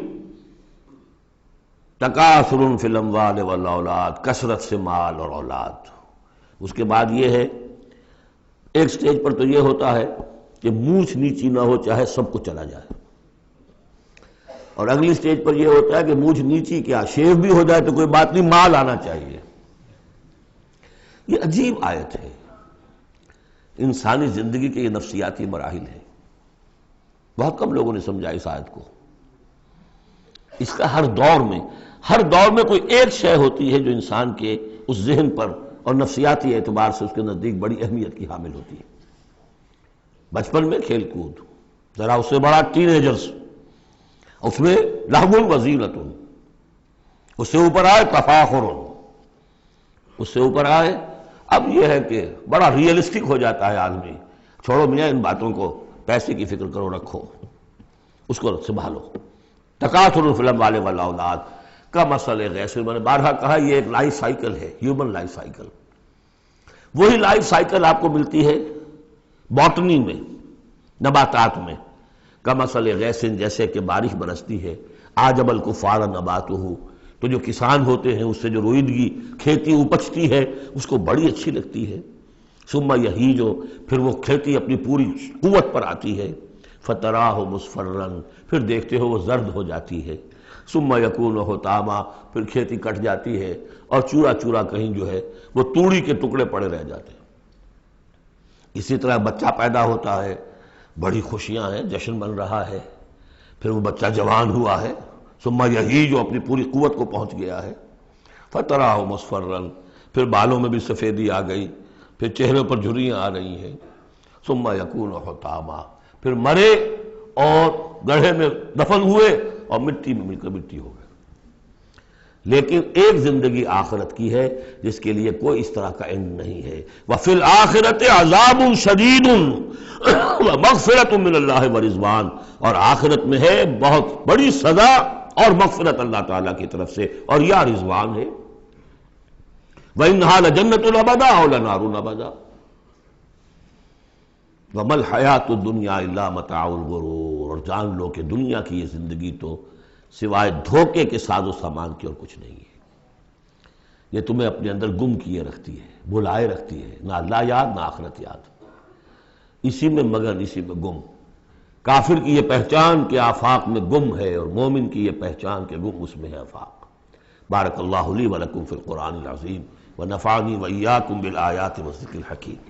تکاثر فی الاموال والاولاد، کثرت سے مال اور اولاد. اس کے بعد یہ ہے، ایک سٹیج پر تو یہ ہوتا ہے کہ مونچھ نیچی نہ ہو چاہے سب کچھ چلا جائے، اور اگلی سٹیج پر یہ ہوتا ہے کہ مونچھ نیچی کیا، شیو بھی ہو جائے تو کوئی بات نہیں، مال آنا چاہیے. یہ عجیب آیت ہے. انسانی زندگی کے یہ نفسیاتی مراحل ہیں. بہت کم لوگوں نے سمجھا اس آیت کو. اس کا ہر دور میں کوئی ایک شے ہوتی ہے جو انسان کے اس ذہن پر اور نفسیاتی اعتبار سے اس کے نزدیک بڑی اہمیت کی حامل ہوتی ہے. بچپن میں کھیل کود، ذرا اس سے بڑا ٹین ایجرز، اس میں لہو وزینۃ، اس سے اوپر آئے تفاخر، اس سے اوپر آئے اب یہ ہے کہ بڑا ریئلسٹک ہو جاتا ہے آدمی. چھوڑو میاں ان باتوں کو، پیسے کی فکر کرو، رکھو، اس کو سنبھالو. تکاثر فی الاموال والاولاد کا مسئلہ غیث، میں نے بارہا کہا یہ ایک لائف سائیکل ہے، ہیومن لائف سائیکل. وہی لائف سائیکل آپ کو ملتی ہے باٹنی میں، نباتات میں. کا مسئلہ غیث، جیسے کہ بارش برستی ہے، اعجب الکفار نباتہ، تو جو کسان ہوتے ہیں اس سے جو روئیدگی کھیتی اپجتی ہے اس کو بڑی اچھی لگتی ہے. ثم یہیج، پھر وہ کھیتی اپنی پوری قوت پر آتی ہے. فتراہ مصفرا، پھر دیکھتے ہو وہ زرد ہو جاتی ہے. ثم یکون حطاما، پھر کھیتی کٹ جاتی ہے اور چورا چورا کہیں جو ہے وہ توڑی کے ٹکڑے پڑے رہ جاتے ہیں. اسی طرح بچہ پیدا ہوتا ہے، بڑی خوشیاں ہیں، جشن بن رہا ہے. پھر وہ بچہ جوان ہوا ہے، ثم یہی جو اپنی پوری قوت کو پہنچ گیا ہے. فتراہ مصفرا، پھر بالوں میں بھی سفیدی آ گئی، پھر چہرے پر جھریاں آ رہی ہیں. ثم یکون حطاما، پھر مرے اور گڑھے میں دفن ہوئے اور مٹی میں مل کر مٹی ہو گئے. لیکن ایک زندگی آخرت کی ہے جس کے لیے کوئی اس طرح کا اینڈ نہیں ہے. وَفِي الْآخِرَةِ عَذَابٌ شَدِيدٌ وَمَغْفِرَةٌ مِّنَ اللَّهِ وَرِضْوَانٌ، اور آخرت میں ہے بہت بڑی سزا اور مغفرت اللہ تعالیٰ کی طرف سے اور یا رضوان ہے. وَإِنَّهَا لَجَنَّةٌ أَبَدًا أَوْ لَنَارٌ أَبَدًا، وَمَا الْحَيَاةُ الدُّنْيَا إِلَّا مَتَاعُ الْغُرُورِ، اور جان لو کہ دنیا کی یہ زندگی تو سوائے دھوکے کے ساز و سامان کی اور کچھ نہیں ہے۔ یہ تمہیں اپنے اندر گم کیے رکھتی ہے، بھلائے رکھتی ہے، نہ اللہ یاد نہ آخرت یاد، اسی میں مگن، اسی میں گم۔ کافر کی یہ پہچان کہ آفاق میں گم ہے، اور مومن کی یہ پہچان کہ گم اس میں ہے آفاق۔ بارک اللہ لی ولکم فی القرآن العظیم ونفعنی وإیاکم بالآیات والذکر الحکیم۔